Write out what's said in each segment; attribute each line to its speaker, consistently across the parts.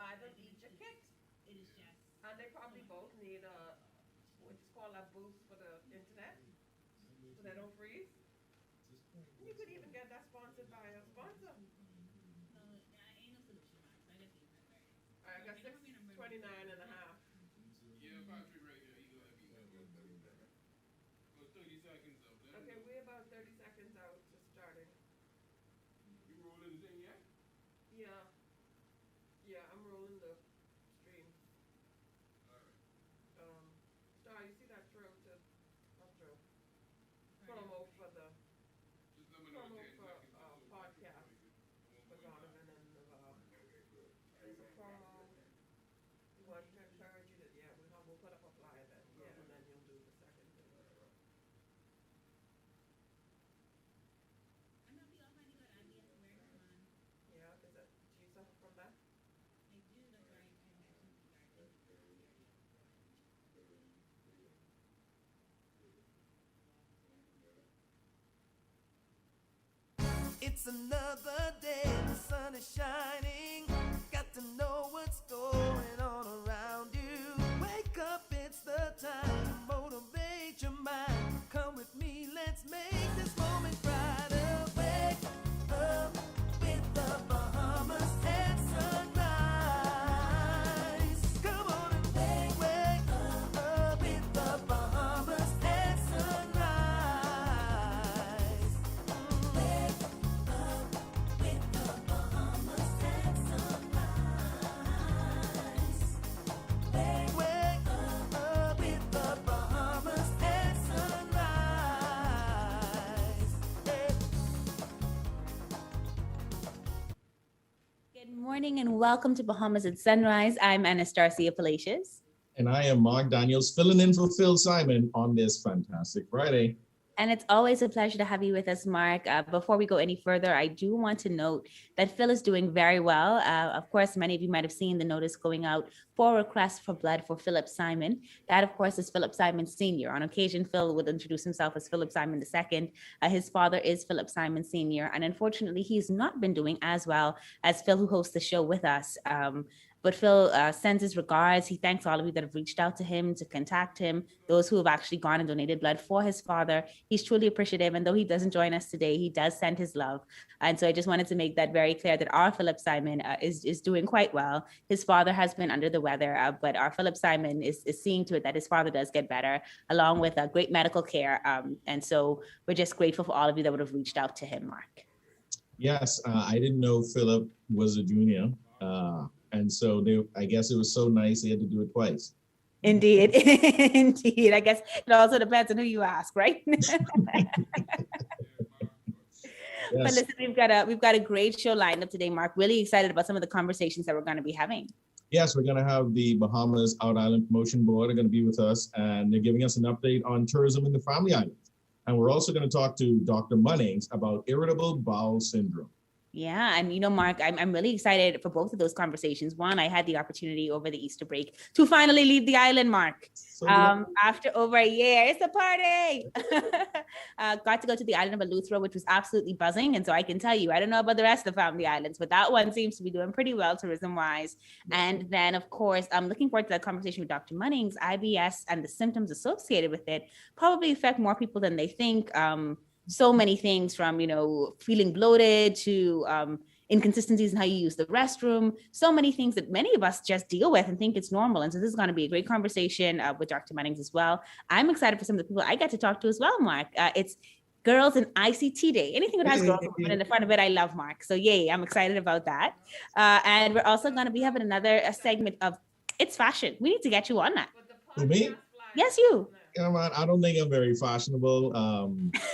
Speaker 1: buy them each a kit. And they probably both need a, what you call a boost for the internet, so they don't freeze. You could even get that sponsored by a sponsor. I got 629 and a half. Okay, we're about 30 seconds out to starting. Yeah, yeah, I'm rolling the stream. Um, Star, you see that not promo for the podcast for Donovan and there's a promo. We want to encourage you that, yeah, we'll put up a flyer then, yeah, and then you'll do the second thing. Yeah, is it, do you suffer from that?
Speaker 2: It's another day, the sun is shining. Got to know what's going on around you. Wake up, it's the time to motivate your mind. Come with me, let's make this moment brighter. Wake up with the Bahamas at sunrise. Come on and wake up with the Bahamas at sunrise. Wake up with the Bahamas at sunrise. Wake up with the Bahamas at sunrise.
Speaker 3: Good morning and welcome to Bahamas at Sunrise. I'm Anastasia Palacios.
Speaker 4: And I am Mark Daniels, filling in for Phil Simon on this fantastic Friday.
Speaker 3: And it's always a pleasure to have you with us, Mark. Before we go any further, I do want to note that Phil is doing very well. Of course, many of you might have seen the notice going out for requests for blood for Philip Simon. That, of course, is Philip Simon Sr. On occasion, Phil would introduce himself as Philip Simon II. His father is Philip Simon Sr. And unfortunately, he's not been doing as well as Phil, who hosts the show with us. But Phil sends his regards. He thanks all of you that have reached out to him to contact him, those who have actually gone and donated blood for his father. He's truly appreciative. And though he doesn't join us today, he does send his love. And so I just wanted to make that very clear that our Philip Simon is doing quite well. His father has been under the weather, but our Philip Simon is seeing to it that his father does get better, along with great medical care. And so we're just grateful for all of you that would have reached out to him, Mark.
Speaker 4: Yes, I didn't know Philip was a junior. And so I guess it was so nice they had to do it twice.
Speaker 3: Indeed. Indeed. I guess it also depends on who you ask, right?
Speaker 4: Yes.
Speaker 3: But listen, we've got a great show lined up today, Mark. Really excited about some of the conversations that we're going to be having.
Speaker 4: Yes, we're going to have the Bahamas Out Island Promotion Board are going to be with us, and they're giving us an update on tourism in the Family Islands. And we're also going to talk to Dr. Munnings about irritable bowel syndrome.
Speaker 3: Yeah. And, Mark, I'm really excited for both of those conversations. One, I had the opportunity over the Easter break to finally leave the island, Mark.
Speaker 4: So,
Speaker 3: After over a year. It's a party. Got to go to the island of Eleuthera, which was absolutely buzzing. And so I can tell you, I don't know about the rest of the Family Islands, but that one seems to be doing pretty well tourism-wise. And then, of course, I'm looking forward to that conversation with Dr. Munnings. IBS and the symptoms associated with it probably affect more people than they think. So many things from, feeling bloated to inconsistencies in how you use the restroom, so many things that many of us just deal with and think it's normal. And so this is going to be a great conversation with Dr. Munnings as well. I'm excited for some of the people I get to talk to as well, Mark. It's Girls in ICT Day. Anything that has girls in the front of it, I love, Mark. So yay, I'm excited about that. And we're also going to be having another segment of It's Fashion. We need to get you on that.
Speaker 4: Who, me?
Speaker 3: Yes, you.
Speaker 4: Come on, I don't think I'm very fashionable,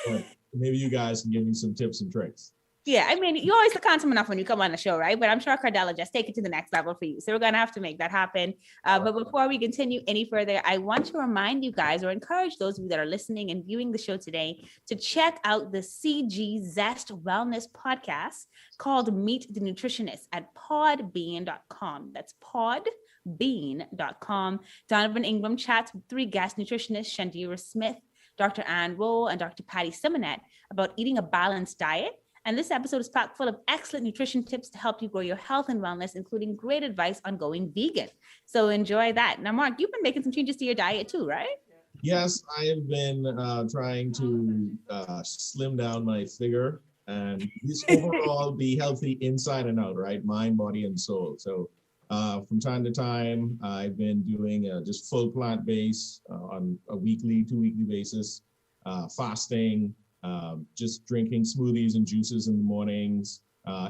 Speaker 4: but maybe you guys can give me some tips and tricks.
Speaker 3: Yeah, I mean, you always look handsome enough when you come on the show, right? But I'm sure Cardella just take it to the next level for you. So we're going to have to make that happen. But before we continue any further, I want to remind you guys or encourage those of you that are listening and viewing the show today to check out the CG Zest Wellness podcast called Meet the Nutritionist at podbean.com. That's podbean.com. Donovan Ingram chats with 3 guest nutritionists, Shandira Smith, Dr. Ann Rowe, and Dr. Patty Simonet about eating a balanced diet And this episode is packed full of excellent nutrition tips to help you grow your health and wellness, including great advice on going vegan. So enjoy that. Now, Mark, you've been making some changes to your diet too, right?
Speaker 4: Yes, I have been trying to slim down my figure and just overall be healthy inside and out, right? Mind, body, and soul. So from time to time, I've been doing just full plant-based on a weekly, 2-weekly basis, fasting, just drinking smoothies and juices in the mornings.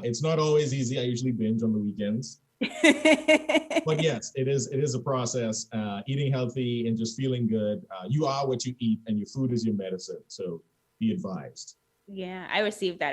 Speaker 4: It's not always easy. I usually binge on the weekends. But yes, it is a process. Eating healthy and just feeling good. You are what you eat, and your food is your medicine. So be advised.
Speaker 3: Yeah, I received that.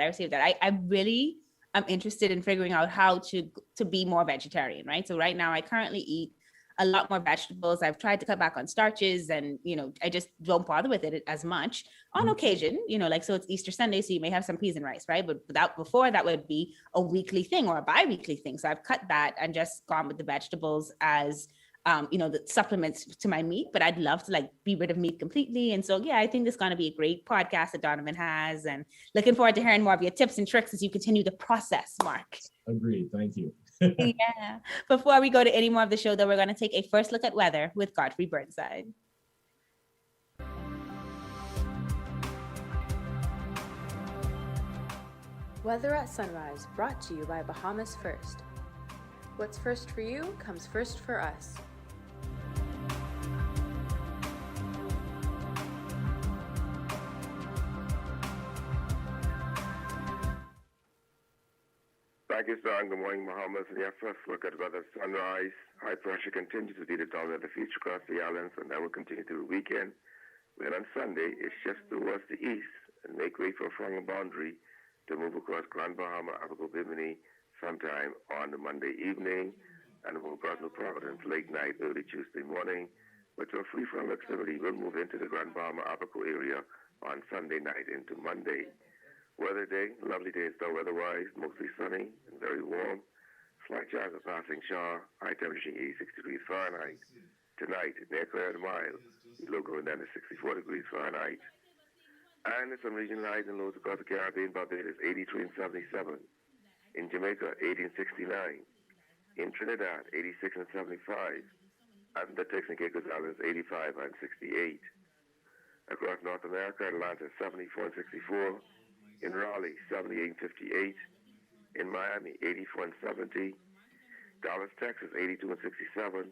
Speaker 3: I really am interested in figuring out how to be more vegetarian, right? So right now I currently eat a lot more vegetables. I've tried to cut back on starches and, I just don't bother with it as much on occasion, like, so it's Easter Sunday, so you may have some peas and rice, right? But before that would be a weekly thing or a bi-weekly thing. So I've cut that and just gone with the vegetables as, the supplements to my meat, but I'd love to be rid of meat completely. And so, yeah, I think this is going to be a great podcast that Donovan has, and looking forward to hearing more of your tips and tricks as you continue the process, Mark.
Speaker 4: Agreed. Thank you.
Speaker 3: Yeah. Before we go to any more of the show, though, we're going to take a first look at weather with Godfrey Burnside.
Speaker 5: Weather at Sunrise, brought to you by Bahamas First. What's first for you comes first for us.
Speaker 6: Thank you, sir. Good morning, Bahamas. And your first look at weather sunrise. High pressure continues to be the dominant the future across the islands, and that will continue through the weekend. When on Sunday, it shifts towards the east and make way for a stronger boundary to move across Grand Bahama, Abaco, Bimini sometime on the Monday evening, and move across New Providence late night, early Tuesday morning. But your free-from activity will move into the Grand Bahama, Abaco area on Sunday night into Monday. Weather day, lovely day still weather-wise, mostly sunny and very warm. Slight chance of passing shower, high temperature 86 degrees Fahrenheit. Tonight, near clear and mild, low going down to 64 degrees Fahrenheit. And in some regional highs and lows across the Caribbean, Barbados 83 and 77. In Jamaica, 80 and 69. In Trinidad, 86 and 75. And the Turks and Caicos Islands, 85 and 68. Across North America, Atlanta, 74 and 64. In Raleigh, 78 and 58. In Miami, 84 and 70. Dallas, Texas, 82 and 67.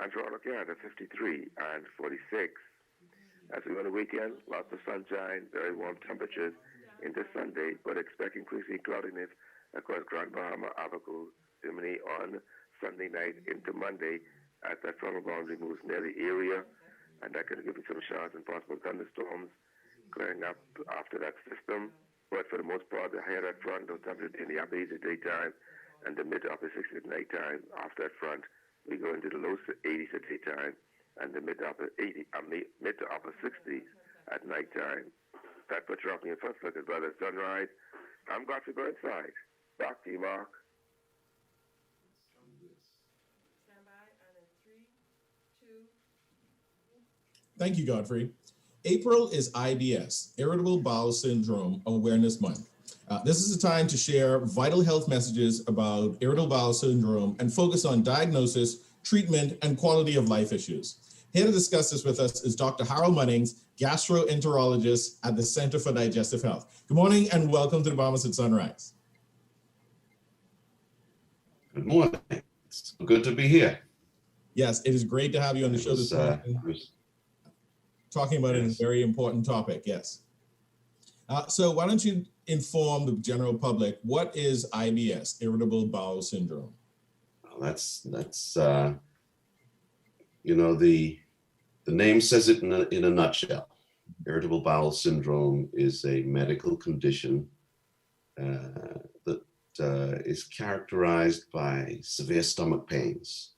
Speaker 6: And Toronto, Canada, 53 and 46. As we go on the weekend, lots of sunshine, very warm temperatures into Sunday, but expect increasing cloudiness across Grand Bahama, Abaco, Bimini on Sunday night into Monday as that frontal boundary moves near the area, and that can give you some showers and possible thunderstorms clearing up after that system. But for the most part, the higher that front, those temperatures in the upper 80s at daytime and the mid to upper 60s at nighttime. After that front, we go into the low 80s at daytime and the mid to upper 60s at nighttime. That puts you off in your first look at weather sunrise. I'm Godfrey Burnside. Back to you, Mark.
Speaker 1: Stand by, and in 3, 2.
Speaker 4: Thank you, Godfrey. April is IBS, Irritable Bowel Syndrome Awareness Month. This is a time to share vital health messages about irritable bowel syndrome and focus on diagnosis, treatment, and quality of life issues. Here to discuss this with us is Dr. Harold Munnings, gastroenterologist at the Center for Digestive Health. Good morning and welcome to the Bahamas at Sunrise.
Speaker 7: Good morning. It's good to be here.
Speaker 4: Yes, it is great to have you on the show this morning. Talking about a very important topic, yes. So why don't you inform the general public, what is IBS, Irritable Bowel Syndrome?
Speaker 7: Well, that's the name says it in a nutshell. Irritable bowel syndrome is a medical condition that is characterized by severe stomach pains,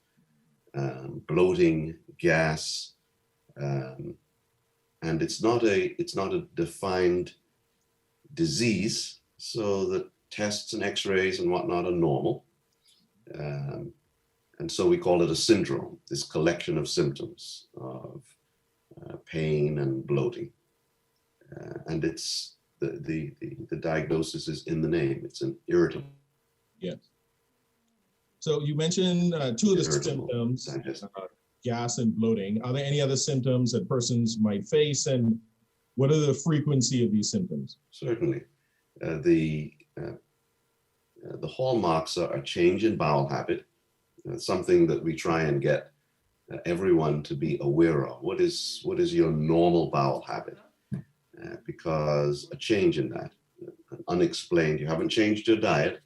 Speaker 7: bloating, gas, and it's not a defined disease, so the tests and x-rays and whatnot are normal. And so we call it a syndrome, this collection of symptoms of pain and bloating. And it's the diagnosis is in the name. It's an irritable.
Speaker 4: Yes. So you mentioned two of the
Speaker 7: Irritable
Speaker 4: symptoms,
Speaker 7: digestive.
Speaker 4: gas and bloating. Are there any other symptoms that persons might face, and what are the frequency of these symptoms?
Speaker 7: Certainly. The hallmarks are a change in bowel habit, something that we try and get everyone to be aware of. What is your normal bowel habit? Because a change in that, unexplained, you haven't changed your diet,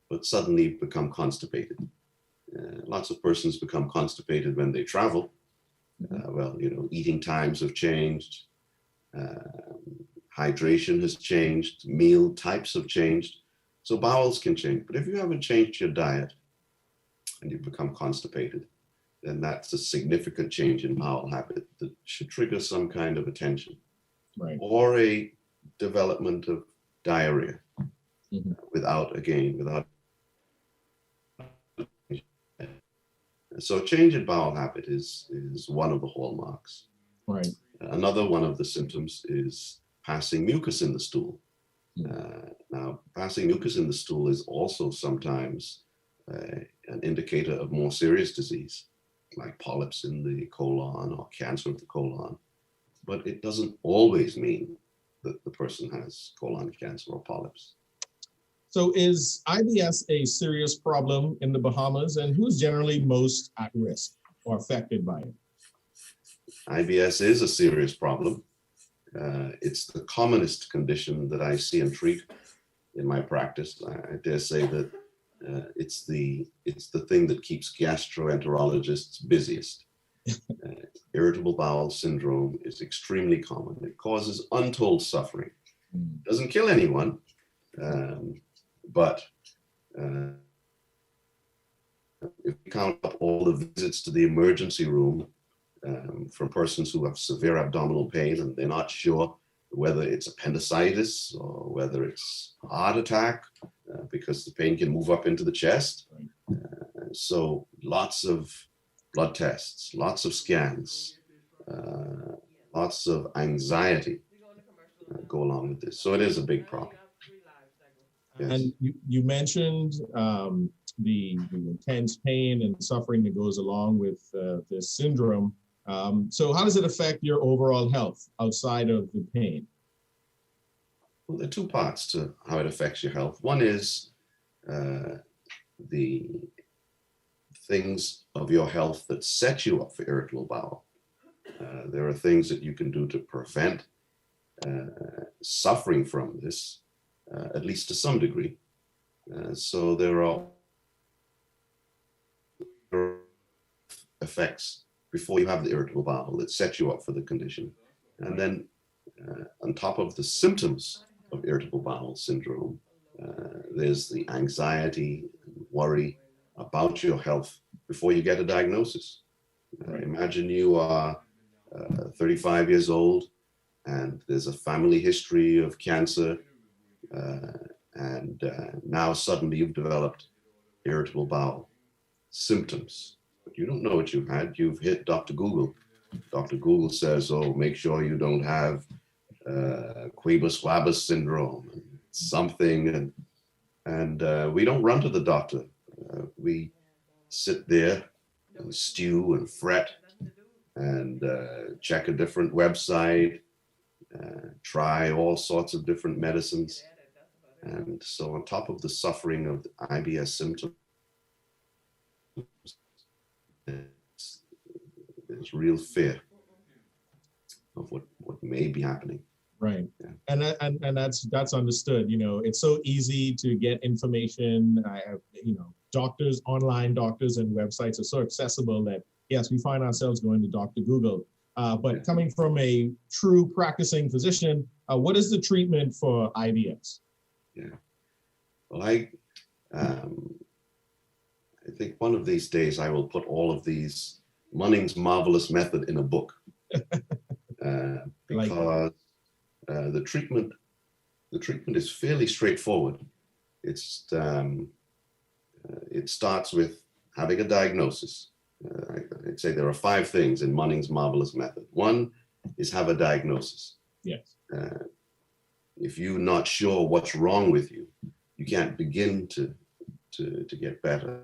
Speaker 7: but suddenly you've become constipated. Lots of persons become constipated when they travel. Well, eating times have changed, hydration has changed, meal types have changed. So bowels can change. But if you haven't changed your diet and you've become constipated, then that's a significant change in bowel habit that should trigger some kind of attention.
Speaker 4: Right.
Speaker 7: Or a development of diarrhea without. So change in bowel habit is one of the hallmarks.
Speaker 4: Right.
Speaker 7: Another one of the symptoms is passing mucus in the stool. Now, passing mucus in the stool is also sometimes an indicator of more serious disease, like polyps in the colon or cancer of the colon. But it doesn't always mean that the person has colon cancer or polyps.
Speaker 4: So is IBS a serious problem in the Bahamas, and who's generally most at risk or affected by it?
Speaker 7: IBS is a serious problem. It's the commonest condition that I see and treat in my practice. I dare say that it's the thing that keeps gastroenterologists busiest. Irritable bowel syndrome is extremely common. It causes untold suffering. Doesn't kill anyone, but if we count up all the visits to the emergency room from persons who have severe abdominal pain and they're not sure whether it's appendicitis or whether it's a heart attack, because the pain can move up into the chest. So lots of blood tests, lots of scans, lots of anxiety go along with this. So it is a big problem. Yes.
Speaker 4: And you mentioned the intense pain and suffering that goes along with this syndrome. So how does it affect your overall health outside of the pain?
Speaker 7: Well, there are two parts to how it affects your health. One is the things of your health that set you up for irritable bowel. There are things that you can do to prevent suffering from this, at least to some degree. So there are effects before you have the irritable bowel that set you up for the condition. And then on top of the symptoms of irritable bowel syndrome, there's the anxiety and worry about your health before you get a diagnosis. Imagine you are 35 years old and there's a family history of cancer, and now suddenly you've developed irritable bowel symptoms. But you don't know what you had. You've hit Dr. Google. Dr. Google says, oh, make sure you don't have Quibus-Quabus syndrome, and something, and we don't run to the doctor. We sit there and stew and fret and check a different website, try all sorts of different medicines. And so on top of the suffering of the IBS symptoms, there's real fear of what may be happening.
Speaker 4: Right.
Speaker 7: Yeah.
Speaker 4: And that's understood. It's so easy to get information. I have, doctors, online doctors and websites are so accessible that, yes, we find ourselves going to Dr. Google. But coming from a true practicing physician, what is the treatment for IBS?
Speaker 7: Yeah. Well, I think one of these days I will put all of these Munning's marvelous method in a book, because the treatment is fairly straightforward. It starts with having a diagnosis. I'd say there are 5 things in Munning's marvelous method. One is have a diagnosis.
Speaker 4: Yes.
Speaker 7: If you're not sure what's wrong with you, you can't begin to get better.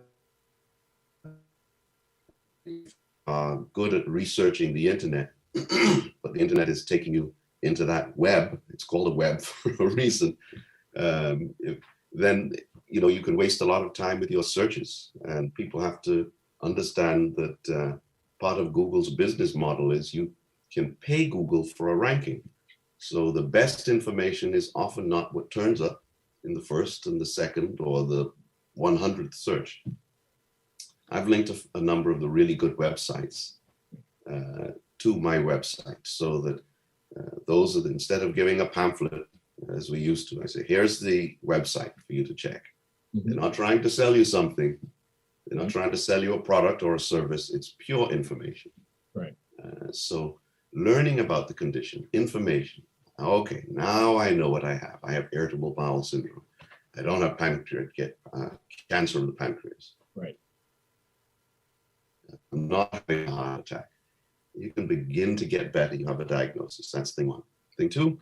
Speaker 7: Good at researching the internet, but the internet is taking you into that web. It's called a web for a reason. Then you can waste a lot of time with your searches, and people have to understand that part of Google's business model is you can pay Google for a ranking. So the best information is often not what turns up in the first and the second or the 100th search. I've linked a number of the really good websites to my website, so that those are instead of giving a pamphlet as we used to, I say, here's the website for you to check. They're not trying to sell you something. They're not trying to sell you a product or a service. It's pure information.
Speaker 4: Right.
Speaker 7: So learning about the condition, information. Okay, now I know what I have. I have irritable bowel syndrome. I don't have cancer of the pancreas.
Speaker 4: Right.
Speaker 7: I'm not having a heart attack. You can begin to get better. You have a diagnosis. That's thing one. Thing two,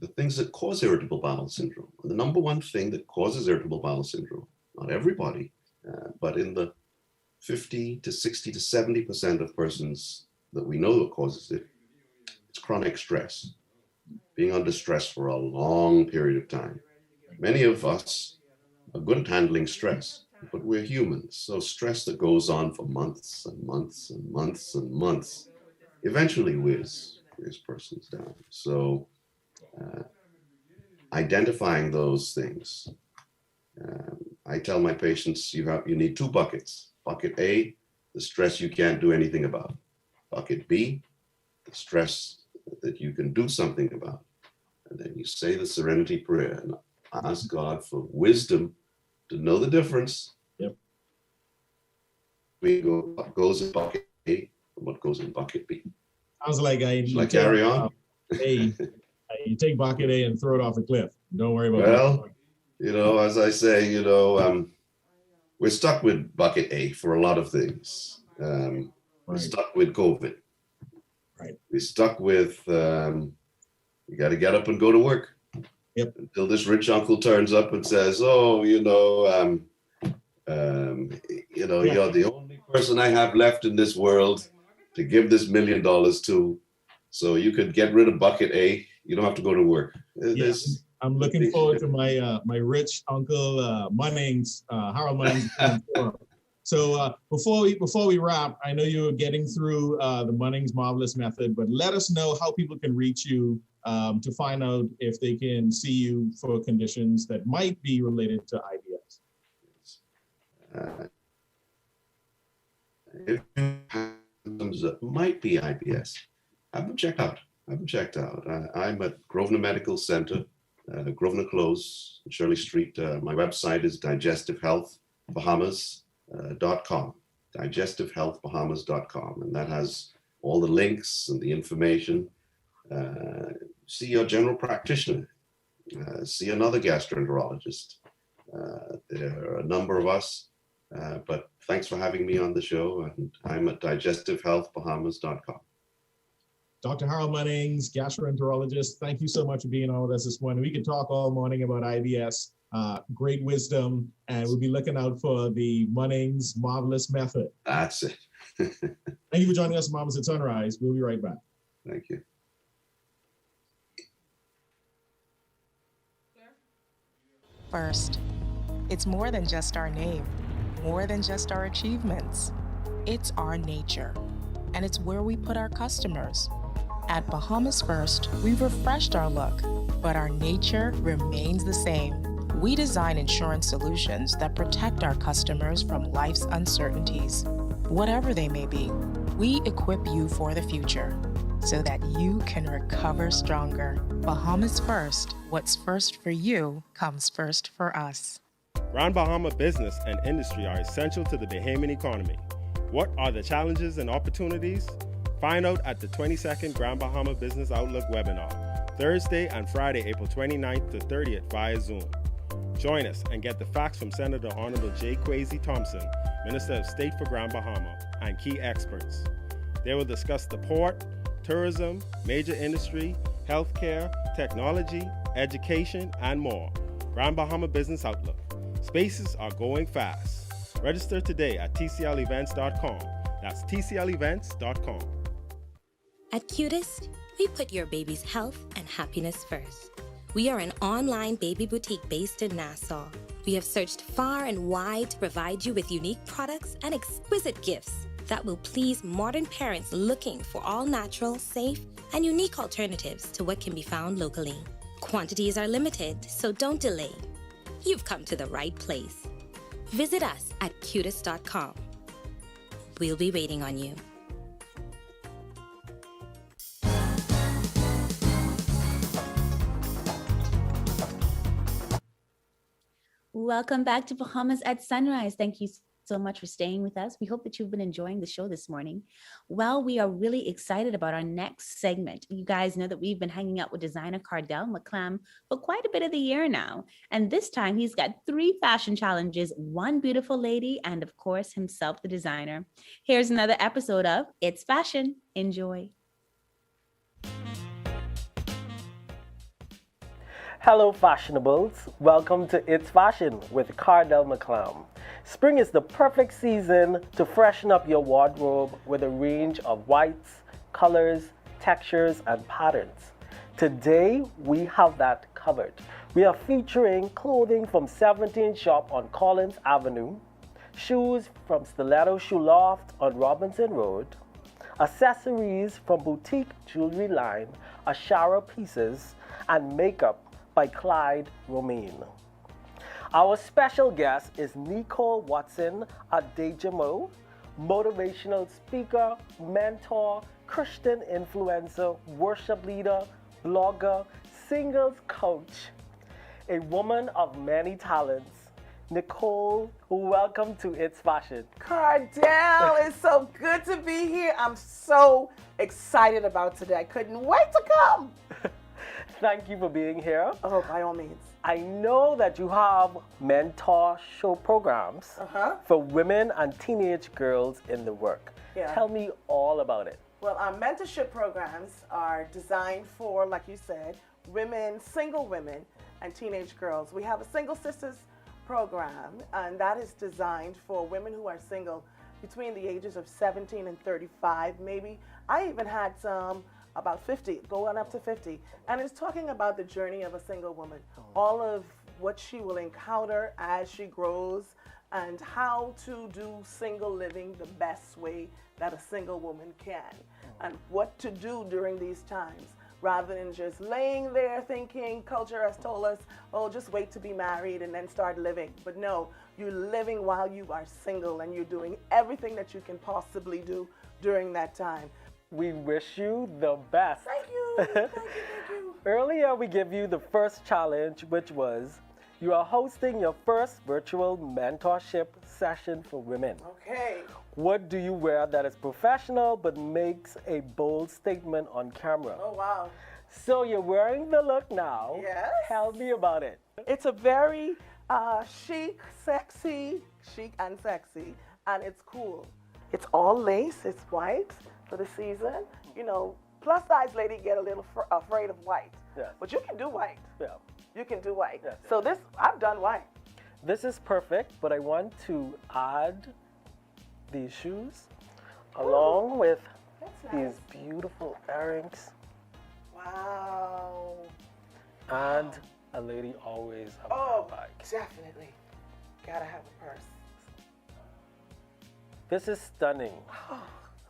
Speaker 7: the things that cause irritable bowel syndrome. And the number one thing that causes irritable bowel syndrome, not everybody, but in the 50 to 60 to 70% of persons that we know that causes it, it's chronic stress, being under stress for a long period of time. Many of us are good at handling stress, but we're humans. So stress that goes on for months and months and months and months eventually wears persons down. So identifying those things. I tell my patients, you need two buckets. Bucket A, the stress you can't do anything about. Bucket B, the stress that you can do something about. And then you say the serenity prayer and ask God for wisdom to know the difference.
Speaker 4: Yep.
Speaker 7: What goes in bucket A and what goes in bucket B.
Speaker 4: Sounds like
Speaker 7: Shall I carry on?
Speaker 4: You take bucket A and throw it off the cliff. Don't worry about
Speaker 7: it. Well, as I say, we're stuck with bucket A for a lot of things. We're stuck with COVID.
Speaker 4: Right.
Speaker 7: We're stuck with, you got to get up and go to work.
Speaker 4: Yep.
Speaker 7: Until this rich uncle turns up and says, oh, you're the only person I have left in this world to give this $1 million to. So you could get rid of bucket A. You don't have to go to work.
Speaker 4: I'm looking forward to my rich uncle Munnings, Harold Munnings. So before we wrap, I know you were getting through the Munnings Marvelous Method, but let us know how people can reach you to find out if they can see you for conditions that might be related to IBS.
Speaker 7: If it might be IBS, have them checked out. I'm at Grosvenor Medical Center, Grosvenor Close, Shirley Street. My website is digestivehealthbahamas.com, digestivehealthbahamas.com, and that has all the links and the information. See your general practitioner, see another gastroenterologist. There are a number of us, but thanks for having me on the show, and I'm at digestivehealthbahamas.com.
Speaker 4: Dr. Harold Munnings, gastroenterologist, thank you so much for being on with us this morning. We could talk all morning about IBS, great wisdom, and we'll be looking out for the Munnings Marvelous Method.
Speaker 7: That's it.
Speaker 4: Thank you for joining us, Mamas at Sunrise. We'll be right back.
Speaker 7: Thank you.
Speaker 8: First, it's more than just our name, more than just our achievements. It's our nature, and it's where we put our customers. At Bahamas First, we've refreshed our look, but our nature remains the same. We design insurance solutions that protect our customers from life's uncertainties, whatever they may be. We equip you for the future so that you can recover stronger. Bahamas First, what's first for you comes first for us.
Speaker 9: Grand Bahama business and industry are essential to the Bahamian economy. What are the challenges and opportunities? Find out at the 22nd Grand Bahama Business Outlook webinar, Thursday and Friday, April 29th to 30th via Zoom. Join us and get the facts from Senator Honorable J. Kwesi Thompson, Minister of State for Grand Bahama, and key experts. They will discuss the port, tourism, major industry, healthcare, technology, education, and more. Grand Bahama Business Outlook. Spaces are going fast. Register today at tclevents.com. That's tclevents.com.
Speaker 10: At Cutest, we put your baby's health and happiness first. We are an online baby boutique based in Nassau. We have searched far and wide to provide you with unique products and exquisite gifts that will please modern parents looking for all natural, safe, and unique alternatives to what can be found locally. Quantities are limited, so don't delay. You've come to the right place. Visit us at cutest.com. We'll be waiting on you.
Speaker 3: Welcome back to Bahamas at Sunrise. Thank you so much for staying with us. We hope that you've been enjoying the show this morning. Well, we are really excited about our next segment. You guys know that we've been hanging out with designer Cardell McClam for quite a bit of the year now. And this time he's got 3 fashion challenges, 1 beautiful lady, and of course himself, the designer. Here's another episode of It's Fashion. Enjoy.
Speaker 11: Hello fashionables, welcome to It's Fashion with Cardell McClam. Spring is the perfect season to freshen up your wardrobe with a range of whites, colors, textures, and patterns. Today, we have that covered. We are featuring clothing from 17 Shop on Collins Avenue, shoes from Stiletto Shoe Loft on Robinson Road, accessories from Boutique Jewelry Line, Ashara Pieces, and makeup by Clyde Romaine. Our special guest is Nicole Watson Adejamo, motivational speaker, mentor, Christian influencer, worship leader, blogger, singles coach, a woman of many talents. Nicole, welcome to It's Fashion.
Speaker 12: Cardell, it's so good to be here. I'm so excited about today. I couldn't wait to come.
Speaker 11: Thank you for being here.
Speaker 12: Oh, by all means.
Speaker 11: I know that you have mentor show programs for women and teenage girls in the work.
Speaker 12: Yeah.
Speaker 11: Tell me all about it.
Speaker 12: Well, our mentorship programs are designed for, like you said, women, single women, and teenage girls. We have a Single Sisters program, and that is designed for women who are single between the ages of 17 and 35, maybe. I even had some about 50, going up to 50. And it's talking about the journey of a single woman, all of what she will encounter as she grows, and how to do single living the best way that a single woman can, and what to do during these times, rather than just laying there thinking culture has told us, oh, just wait to be married and then start living. But no, you're living while you are single, and you're doing everything that you can possibly do during that time.
Speaker 11: We wish you the best.
Speaker 12: Thank you. Thank you. Thank you.
Speaker 11: Earlier, we gave you the first challenge, which was you are hosting your first virtual mentorship session for women.
Speaker 12: Okay.
Speaker 11: What do you wear that is professional but makes a bold statement on camera?
Speaker 12: Oh, wow.
Speaker 11: So you're wearing the look now.
Speaker 12: Yes.
Speaker 11: Tell me about it.
Speaker 12: It's a very chic and sexy, and it's cool. It's all lace, it's white for the season. You know, plus size lady get a little afraid of white.
Speaker 11: Yeah.
Speaker 12: But you can do white.
Speaker 11: Yeah.
Speaker 12: You can do white.
Speaker 11: Yes,
Speaker 12: So this, I've done white.
Speaker 11: This is perfect, but I want to add these shoes along with these beautiful earrings.
Speaker 12: Wow.
Speaker 11: And a lady always have a handbag.
Speaker 12: Definitely. Gotta have a purse.
Speaker 11: This is stunning.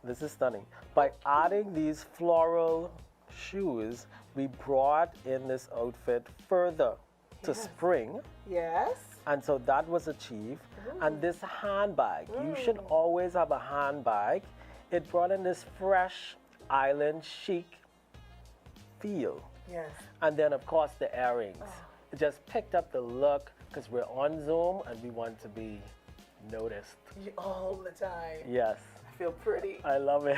Speaker 11: This is stunning. By adding these floral shoes, we brought in this outfit further to spring.
Speaker 12: Yes.
Speaker 11: And so that was achieved. And this handbag, you should always have a handbag. It brought in this fresh island chic feel.
Speaker 12: Yes.
Speaker 11: And then, of course, the earrings. It just picked up the look because we're on Zoom and we want to be noticed.
Speaker 12: All the time.
Speaker 11: Yes.
Speaker 12: I feel pretty.
Speaker 11: I love it.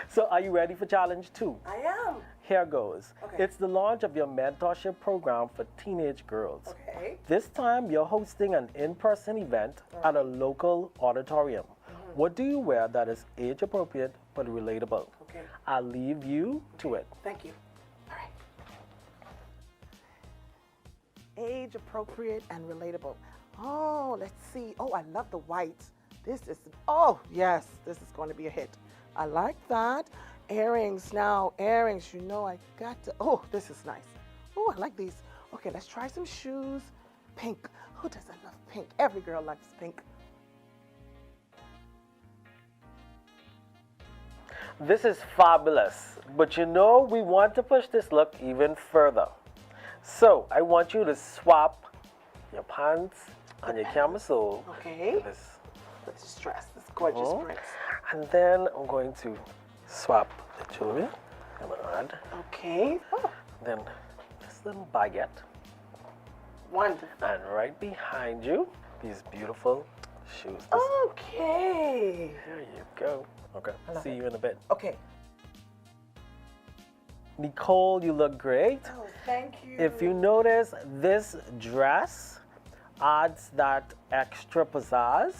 Speaker 11: So are you ready for challenge 2?
Speaker 12: I am.
Speaker 11: Here goes.
Speaker 12: Okay.
Speaker 11: It's the launch of your mentorship program for teenage girls.
Speaker 12: Okay.
Speaker 11: This time, you're hosting an in-person event at a local auditorium. What do you wear that is age-appropriate but relatable?
Speaker 12: Okay.
Speaker 11: I'll leave you to it.
Speaker 12: Thank you. All right. age appropriate and relatable. Oh, let's see. Oh, I love the white. This is, oh, yes, this is going to be a hit. I like that. Earrings now, earrings, you know I got to, oh, this is nice. Oh, I like these. Okay, let's try some shoes. Pink. Who doesn't love pink? Every girl likes pink.
Speaker 11: This is fabulous, but you know we want to push this look even further. So I want you to swap your pants and your camisole.
Speaker 12: Okay. This dress, this gorgeous prince.
Speaker 11: And then I'm going to swap the jewelry. I'm going to add.
Speaker 12: Okay. Oh.
Speaker 11: Then this little baguette.
Speaker 12: Wonderful.
Speaker 11: And right behind you, these beautiful shoes.
Speaker 12: Okay.
Speaker 11: There you go. Okay, see you in a bit.
Speaker 12: Okay.
Speaker 11: Nicole, you look great.
Speaker 12: Oh, thank you.
Speaker 11: If you notice, this dress adds that extra pizzazz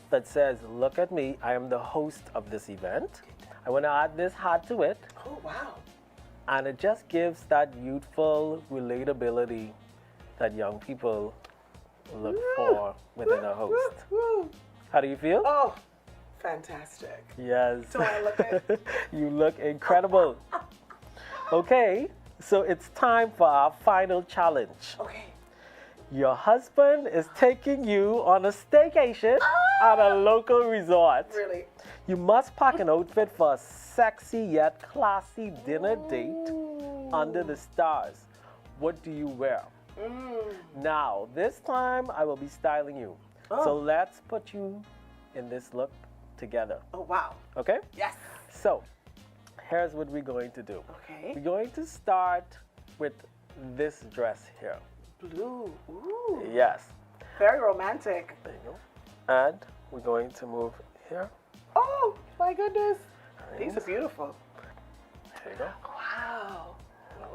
Speaker 11: that says, look at me, I am the host of this event. I want to add this hat to it.
Speaker 12: Oh, wow.
Speaker 11: And it just gives that youthful relatability that young people look for within a host. How do you feel?
Speaker 12: Oh, fantastic.
Speaker 11: Yes.
Speaker 12: Do I look good?
Speaker 11: You look incredible. Okay, so it's time for our final challenge.
Speaker 12: Okay.
Speaker 11: Your husband is taking you on a staycation at a local resort.
Speaker 12: Really?
Speaker 11: You must pack an outfit for a sexy yet classy dinner date under the stars. What do you wear? Now, this time I will be styling you. So let's put you in this look together.
Speaker 12: Oh, wow.
Speaker 11: Okay?
Speaker 12: Yes.
Speaker 11: So, here's what we're going to do.
Speaker 12: Okay.
Speaker 11: We're going to start with this dress here.
Speaker 12: Blue. Ooh.
Speaker 11: Yes.
Speaker 12: Very romantic.
Speaker 11: There you go. And we're going to move here.
Speaker 12: Oh, my goodness. These are beautiful.
Speaker 11: There you go.
Speaker 12: Wow.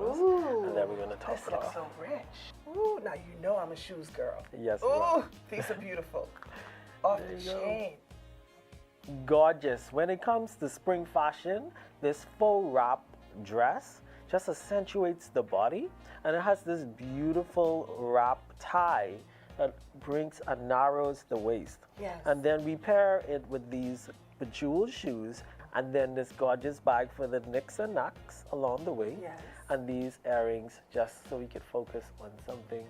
Speaker 12: Ooh.
Speaker 11: And then we're going to top
Speaker 12: this
Speaker 11: it
Speaker 12: looks
Speaker 11: off.
Speaker 12: so rich. Ooh, now you know I'm a shoes girl.
Speaker 11: Yes.
Speaker 12: Ooh, these are beautiful. Off
Speaker 11: There
Speaker 12: the
Speaker 11: you go.
Speaker 12: chain.
Speaker 11: Gorgeous. When it comes to spring fashion, this faux wrap dress just accentuates the body, and it has this beautiful wrap tie that brings and narrows the waist.
Speaker 12: Yes.
Speaker 11: And then we pair it with these bejeweled shoes, and then this gorgeous bag for the nicks and knacks along the way,
Speaker 12: Yes.
Speaker 11: and these earrings just so we could focus on something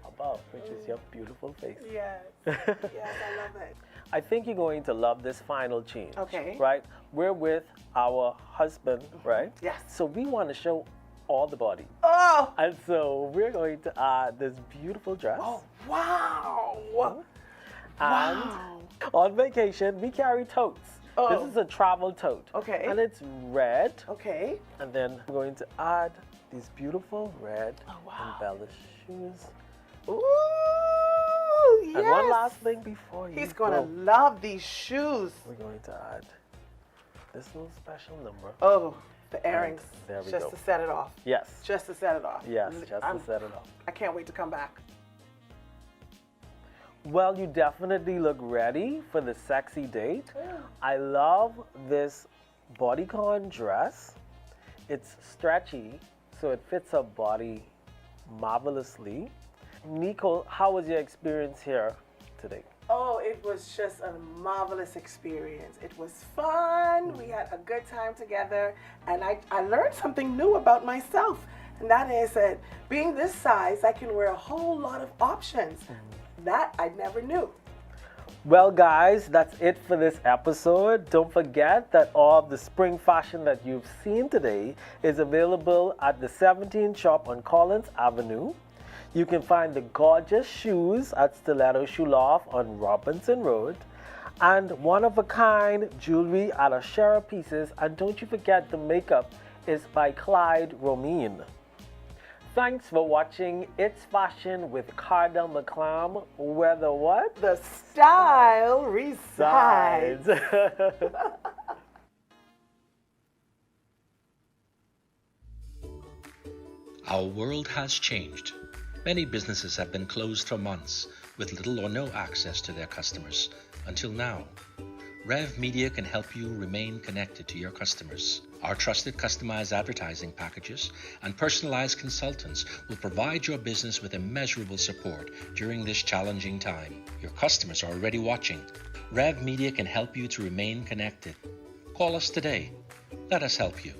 Speaker 11: above, which is your beautiful face.
Speaker 12: Yes. Yes, I love it.
Speaker 11: I think you're going to love this final change.
Speaker 12: Okay.
Speaker 11: Right? We're with our husband, right?
Speaker 12: Yes.
Speaker 11: So we want to show all the body.
Speaker 12: Oh!
Speaker 11: And so we're going to add this beautiful dress.
Speaker 12: Oh, wow!
Speaker 11: And
Speaker 12: Wow.
Speaker 11: on vacation, we carry totes.
Speaker 12: Oh.
Speaker 11: This is a travel tote.
Speaker 12: Okay.
Speaker 11: And it's red.
Speaker 12: Okay.
Speaker 11: And then we're going to add these beautiful red
Speaker 12: wow.
Speaker 11: embellished shoes.
Speaker 12: Ooh, yes.
Speaker 11: And one last thing before you
Speaker 12: He's gonna
Speaker 11: go.
Speaker 12: love these shoes.
Speaker 11: We're going to add this little special number.
Speaker 12: Oh, the earrings.
Speaker 11: There we
Speaker 12: just
Speaker 11: go.
Speaker 12: to set it off.
Speaker 11: Yes.
Speaker 12: Just to set it off.
Speaker 11: Yes, just to set it off.
Speaker 12: I can't wait to come back.
Speaker 11: Well, you definitely look ready for the sexy date. I love this bodycon dress. It's stretchy, so it fits her body marvelously. Nico, how was your experience here today?
Speaker 12: Oh, it was just a marvelous experience. It was fun. We had a good time together, and I learned something new about myself. And that is that being this size, I can wear a whole lot of options. That I never knew.
Speaker 11: Well, guys, that's it for this episode. Don't forget that all of the spring fashion that you've seen today is available at the 17th shop on Collins Avenue. You can find the gorgeous shoes at Stiletto Shoe Loft on Robinson Road, and one-of-a-kind jewelry at Ashera Pieces. And don't you forget, the makeup is by Clyde Romine. Thanks for watching It's Fashion with Cardell McClam, where the what?
Speaker 12: The style resides.
Speaker 13: Our world has changed. Many businesses have been closed for months with little or no access to their customers until now. Rev Media can help you remain connected to your customers. Our trusted customized advertising packages and personalized consultants will provide your business with immeasurable support during this challenging time. Your customers are already watching. Rev Media can help you to remain connected. Call us today. Let us help you.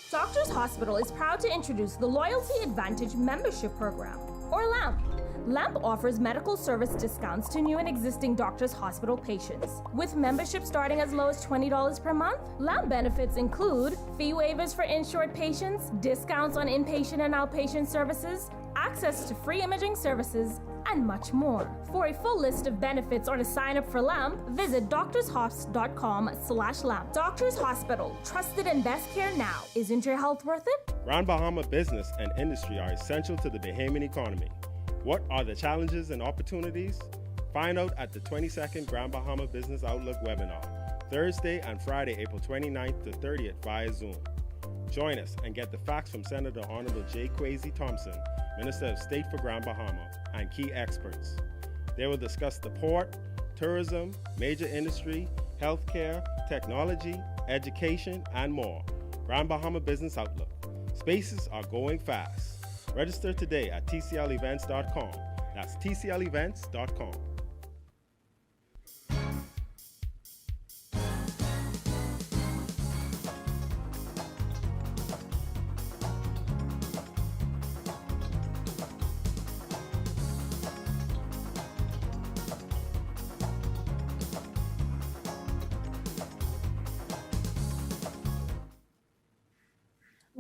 Speaker 14: Doctors Hospital is proud to introduce the Loyalty Advantage Membership Program, or LAMP. LAMP offers medical service discounts to new and existing Doctors Hospital patients. With membership starting as low as $20 per month, LAMP benefits include fee waivers for insured patients, discounts on inpatient and outpatient services, access to free imaging services, and much more. For a full list of benefits or to sign up for LAMP, visit doctorshops.com/LAMP. Doctors Hospital, trusted and best care now. Isn't your health worth it?
Speaker 9: Grand Bahama business and industry are essential to the Bahamian economy. What are the challenges and opportunities? Find out at the 22nd Grand Bahama Business Outlook webinar, Thursday and Friday, April 29th to 30th via Zoom. Join us and get the facts from Senator Honorable J. Kwesi Thompson, Minister of State for Grand Bahama, and key experts. They will discuss the port, tourism, major industry, healthcare, technology, education, and more. Grand Bahama Business Outlook. Spaces are going fast. Register today at tclevents.com. That's tclevents.com.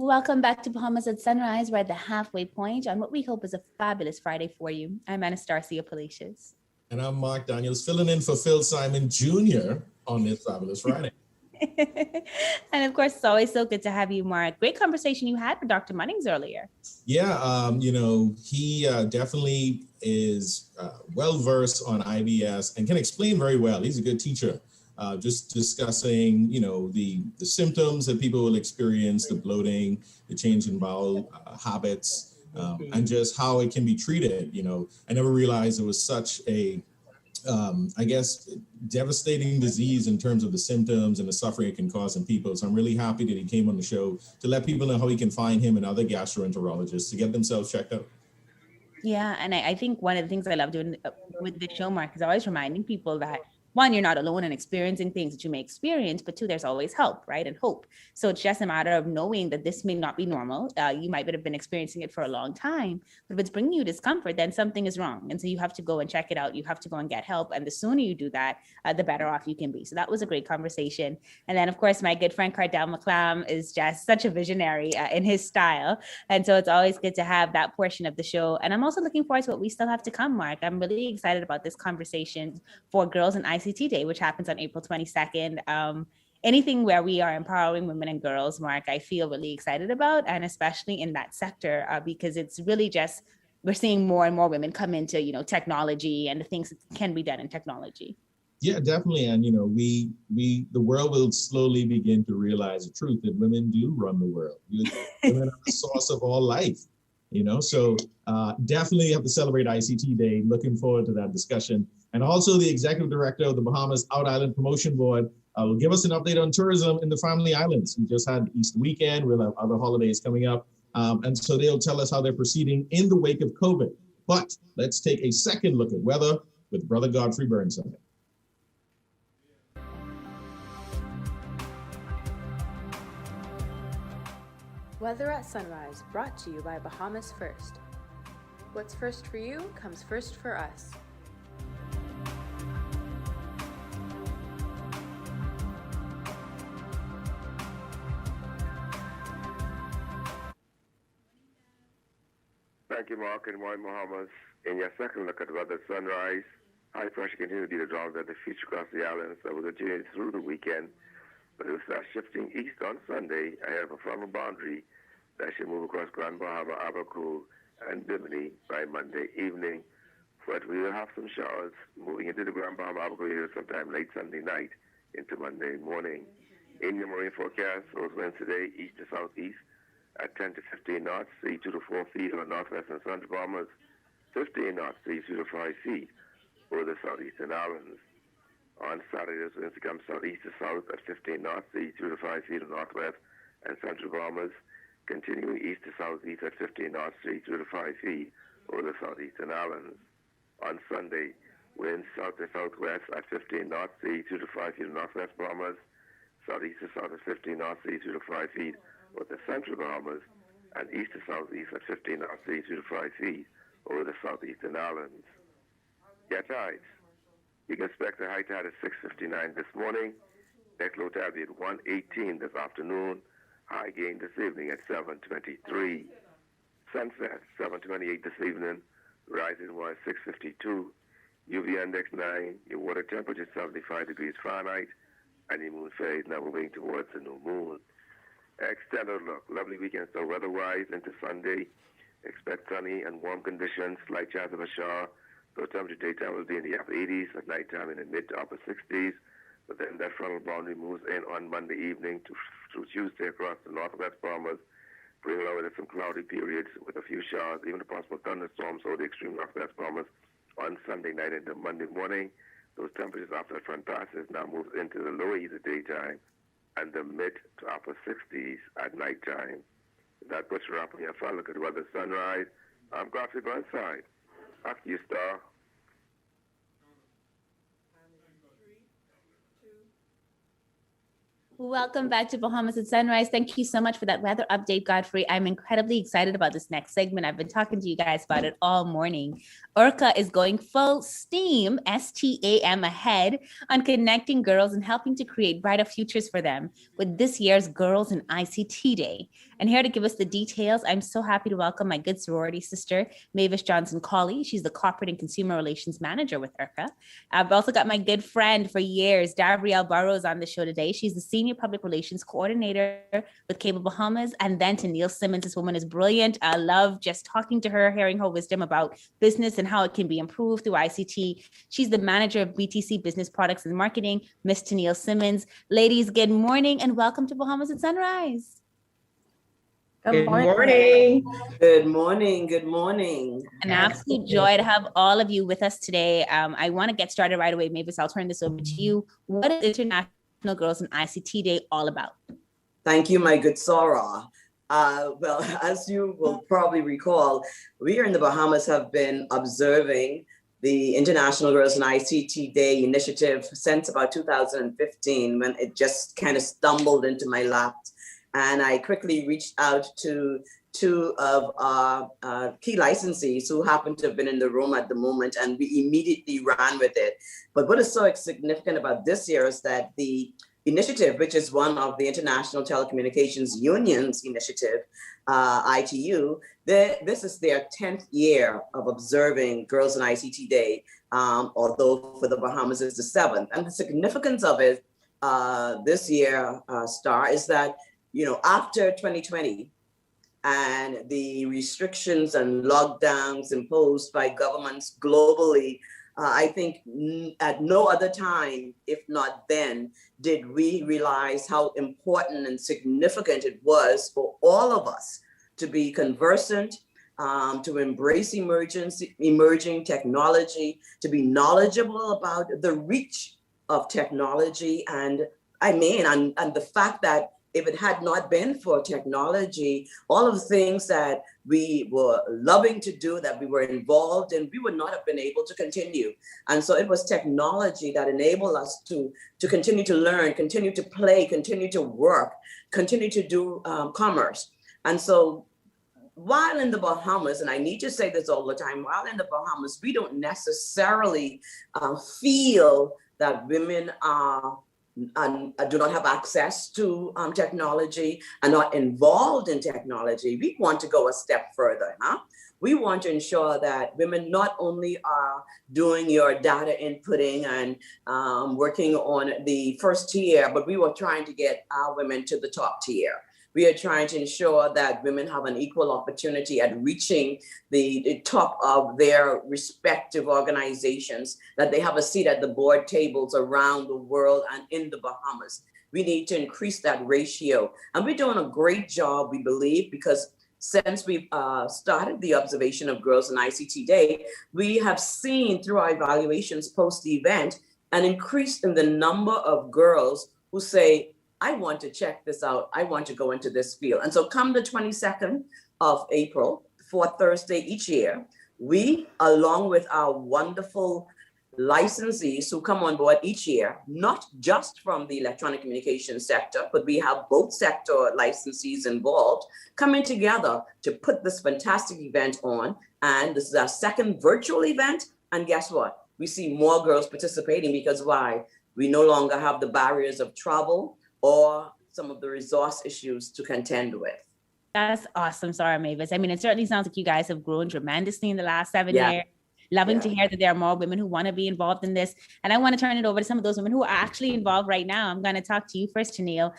Speaker 3: Welcome back to Bahamas at Sunrise. We're at the halfway point on what we hope is a fabulous Friday for you. I'm Anastasia Palacios.
Speaker 4: And I'm Mark Daniels, filling in for Phil Simon Jr. on this fabulous Friday.
Speaker 3: And of course, it's always so good to have you, Mark. Great conversation you had with Dr. Munnings earlier.
Speaker 4: Yeah, he definitely is well-versed on IBS and can explain very well. He's a good teacher. Just discussing, the symptoms that people will experience, the bloating, the change in bowel habits, and just how it can be treated. I never realized it was such a, devastating disease in terms of the symptoms and the suffering it can cause in people. So I'm really happy that he came on the show to let people know how he can find him and other gastroenterologists to get themselves checked out.
Speaker 3: Yeah, and I think one of the things I love doing with the show, Mark, is always reminding people that, one, you're not alone in experiencing things that you may experience, but two, there's always help, right? And hope. So it's just a matter of knowing that this may not be normal. You might have been experiencing it for a long time, but if it's bringing you discomfort, then something is wrong. And so you have to go and check it out. You have to go and get help. And the sooner you do that, the better off you can be. So that was a great conversation. And then, of course, my good friend Cardell McClam is just such a visionary in his style. And so it's always good to have that portion of the show. And I'm also looking forward to what we still have to come, Mark. I'm really excited about this conversation for Girls in ICT Day, which happens on April 22nd. Anything where we are empowering women and girls, Mark, I feel really excited about, and especially in that sector, because it's really just, we're seeing more and more women come into, technology and the things that can be done in technology.
Speaker 4: Yeah, definitely. And, the world will slowly begin to realize the truth that women do run the world. Women are the source of all life, so definitely have to celebrate ICT Day. Looking forward to that discussion. And also the executive director of the Bahamas Out Island Promotion Board will give us an update on tourism in the Family Islands. We just had Easter weekend. We'll have other holidays coming up. And so they'll tell us how they're proceeding in the wake of COVID. But let's take a second look at weather with Brother Godfrey Burnside.
Speaker 5: Weather at Sunrise, brought to you by Bahamas First. What's first for you comes first for us.
Speaker 6: Thank you, Mark, and morning, Bahamas. In your second look at weather, sunrise, high pressure continues to be the drawing that the feature across the islands that will continue through the weekend, but it will start shifting east on Sunday ahead of a frontal boundary that should move across Grand Bahama, Abaco, and Bimini by Monday evening. But we will have some showers moving into the Grand Bahama, Abaco area sometime late Sunday night into Monday morning. In your marine forecast, those winds today east to southeast at 10 to 15 knots, 2 to 4 feet on northwest and central Bahamas, 15 knots, 2 to 5 feet over the southeastern islands. On Saturday, the winds become southeast to south at 15 knots, 2 to 5 feet in northwest and central Bahamas, continuing east to southeast at 15 knots, 2 to 5 feet over the southeastern islands. On Sunday, winds south to southwest at 15 knots, 2 to 5 feet in northwest Bahamas, southeast to south at 15 knots, 2 to 5 feet over the central Bahamas, and east to southeast at 15 knots, 2 to 5 feet over the southeastern islands. Get tides. You can expect a high tide at 6:59 this morning. Next low tide will be at 1:18 this afternoon. High gain this evening at 7:23. Sunset 7:28 this evening. Rising was 6:52. UV index 9. Your water temperature 75 degrees Fahrenheit, and your moon phase now moving towards the new moon. Extended look. Lovely weekend so weather-wise into Sunday. Expect sunny and warm conditions. Slight chance of a shower. So temperature daytime will be in the upper 80s, at nighttime in the mid to upper 60s. But then that frontal boundary moves in on Monday evening through Tuesday across the northwest Bahamas, bringing along with it some cloudy periods with a few showers, even a possible thunderstorms over the extreme northwest Bahamas on Sunday night into Monday morning. Those temperatures after the front passes now moves into the lower 80s at daytime and the mid to upper 60s at nighttime. That puts you up on your phone. Look at the weather sunrise. I'm Godfrey Burnside. Back to you, Star.
Speaker 3: Welcome back to Bahamas at Sunrise. Thank you so much for that weather update, Godfrey. I'm incredibly excited about this next segment. I've been talking to you guys about it all morning. URCA is going full steam, STAM, ahead on connecting girls and helping to create brighter futures for them with this year's Girls in ICT Day. And here to give us the details, I'm so happy to welcome my good sorority sister, Mavis Johnson-Colley. She's the Corporate and Consumer Relations Manager with URCA. I've also got my good friend for years, Davriel Burrows, on the show today. She's the Senior Public Relations Coordinator with Cable Bahamas. And then to Neil Simmons. This woman is brilliant. I love just talking to her, hearing her wisdom about business and how it can be improved through ICT. She's the Manager of BTC Business Products and Marketing, Miss Neil Simmons. Ladies, good morning and welcome to Bahamas at Sunrise.
Speaker 15: Good morning. Good morning. Good morning.
Speaker 3: An absolute joy to have all of you with us today. I want to get started right away. Mavis, I'll turn this over to you. What is International Girls in ICT Day all about?
Speaker 15: Thank you, my good Sarah. Well, as you will probably recall, we here in the Bahamas have been observing the International Girls in ICT Day initiative since about 2015, when it just kind of stumbled into my lap. And I quickly reached out to two of our key licensees who happen to have been in the room at the moment, and we immediately ran with it. But what is so significant about this year is that the initiative, which is one of the International Telecommunications Union's initiative, ITU, this is their 10th year of observing Girls in ICT Day, although for the Bahamas it's the 7th. And the significance of it this year, Star, is that after 2020 and the restrictions and lockdowns imposed by governments globally, I think at no other time, if not then, did we realize how important and significant it was for all of us to be conversant, to embrace emerging technology, to be knowledgeable about the reach of technology. And the fact that if it had not been for technology, all of the things that we were loving to do, that we were involved in, we would not have been able to continue. And so it was technology that enabled us to continue to learn, continue to play, continue to work, continue to do commerce. And so while in the Bahamas, and I need to say this all the time, while in the Bahamas, we don't necessarily feel that women are and do not have access to technology and not involved in technology. We want to go a step further. We want to ensure that women not only are doing your data inputting and working on the first tier, but we were trying to get our women to the top tier. We are trying to ensure that women have an equal opportunity at reaching the top of their respective organizations, that they have a seat at the board tables around the world and in the Bahamas. We need to increase that ratio. And we're doing a great job, we believe, because since we've started the observation of Girls in ICT Day, we have seen through our evaluations post the event an increase in the number of girls who say, I want to check this out. I want to go into this field. And so come the 22nd of April, fourth Thursday each year, we, along with our wonderful licensees who come on board each year, not just from the electronic communications sector, but we have both sector licensees involved, coming together to put this fantastic event on. And this is our second virtual event. And guess what? We see more girls participating because why? We no longer have the barriers of travel or some of the resource issues to contend with.
Speaker 3: That's awesome, Sarah Mavis. I mean, it certainly sounds like you guys have grown tremendously in the last 7 years. Loving to hear that there are more women who want to be involved in this. And I want to turn it over to some of those women who are actually involved right now. I'm going to talk to you first, Tennille.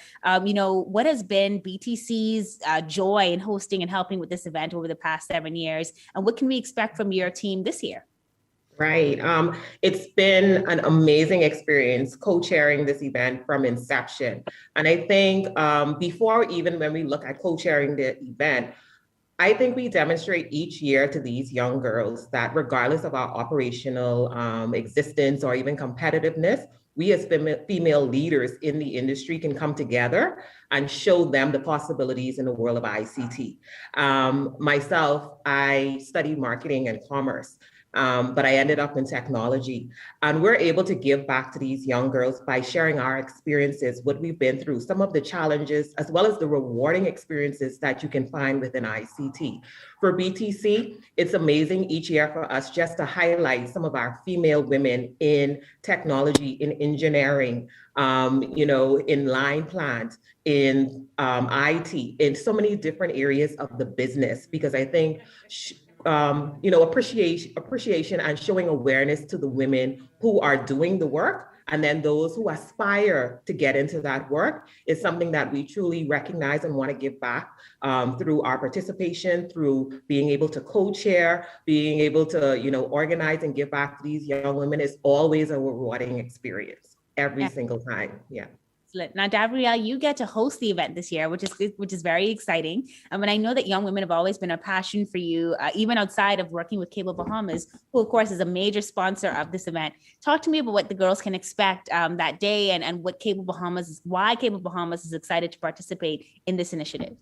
Speaker 3: What has been BTC's joy in hosting and helping with this event over the past 7 years? And what can we expect from your team this year?
Speaker 16: Right. It's been an amazing experience co-chairing this event from inception. And I think before even when we look at co-chairing the event, I think we demonstrate each year to these young girls that regardless of our operational existence or even competitiveness, we as female leaders in the industry can come together and show them the possibilities in the world of ICT. Myself, I studied marketing and commerce. But I ended up in technology. And we're able to give back to these young girls by sharing our experiences, what we've been through, some of the challenges, as well as the rewarding experiences that you can find within ICT. For BTC, it's amazing each year for us just to highlight some of our female women in technology, in engineering, in line plant, in IT, in so many different areas of the business, because I think appreciation and showing awareness to the women who are doing the work, and then those who aspire to get into that work is something that we truly recognize and want to give back through our participation, through being able to co-chair, being able to, organize and give back to these young women is always a rewarding experience every single time. Yeah.
Speaker 3: Now, Davriel, you get to host the event this year, which is very exciting. And I know that young women have always been a passion for you, even outside of working with Cable Bahamas, who of course is a major sponsor of this event. Talk to me about what the girls can expect that day and what why Cable Bahamas is excited to participate in this initiative.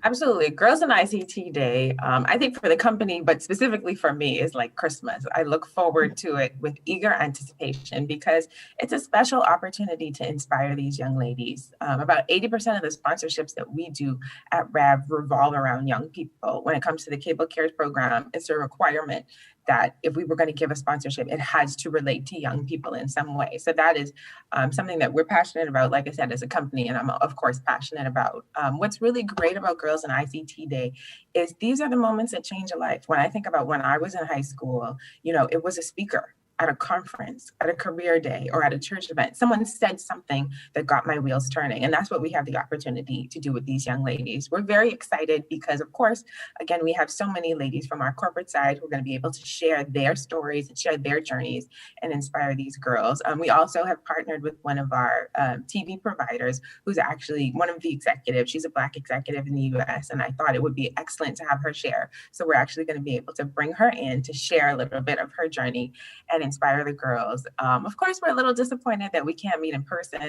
Speaker 17: Absolutely. Girls in ICT Day, I think for the company, but specifically for me, is like Christmas. I look forward to it with eager anticipation because it's a special opportunity to inspire these young ladies. About 80% of the sponsorships that we do at REV revolve around young people. When it comes to the Cable Cares program, it's a requirement that if we were going to give a sponsorship, it has to relate to young people in some way. So that is something that we're passionate about, like I said, as a company, and I'm of course passionate about. What's really great about Girls in ICT Day is these are the moments that change a life. When I think about when I was in high school, it was a speaker at a conference, at a career day, or at a church event. Someone said something that got my wheels turning. And that's what we have the opportunity to do with these young ladies. We're very excited because, of course, again, we have so many ladies from our corporate side who are going to be able to share their stories and share their journeys and inspire these girls. We also have partnered with one of our TV providers who's actually one of the executives. She's a Black executive in the US, and I thought it would be excellent to have her share. So we're actually going to be able to bring her in to share a little bit of her journey and inspire the girls. Of course, we're a little disappointed that we can't meet in person.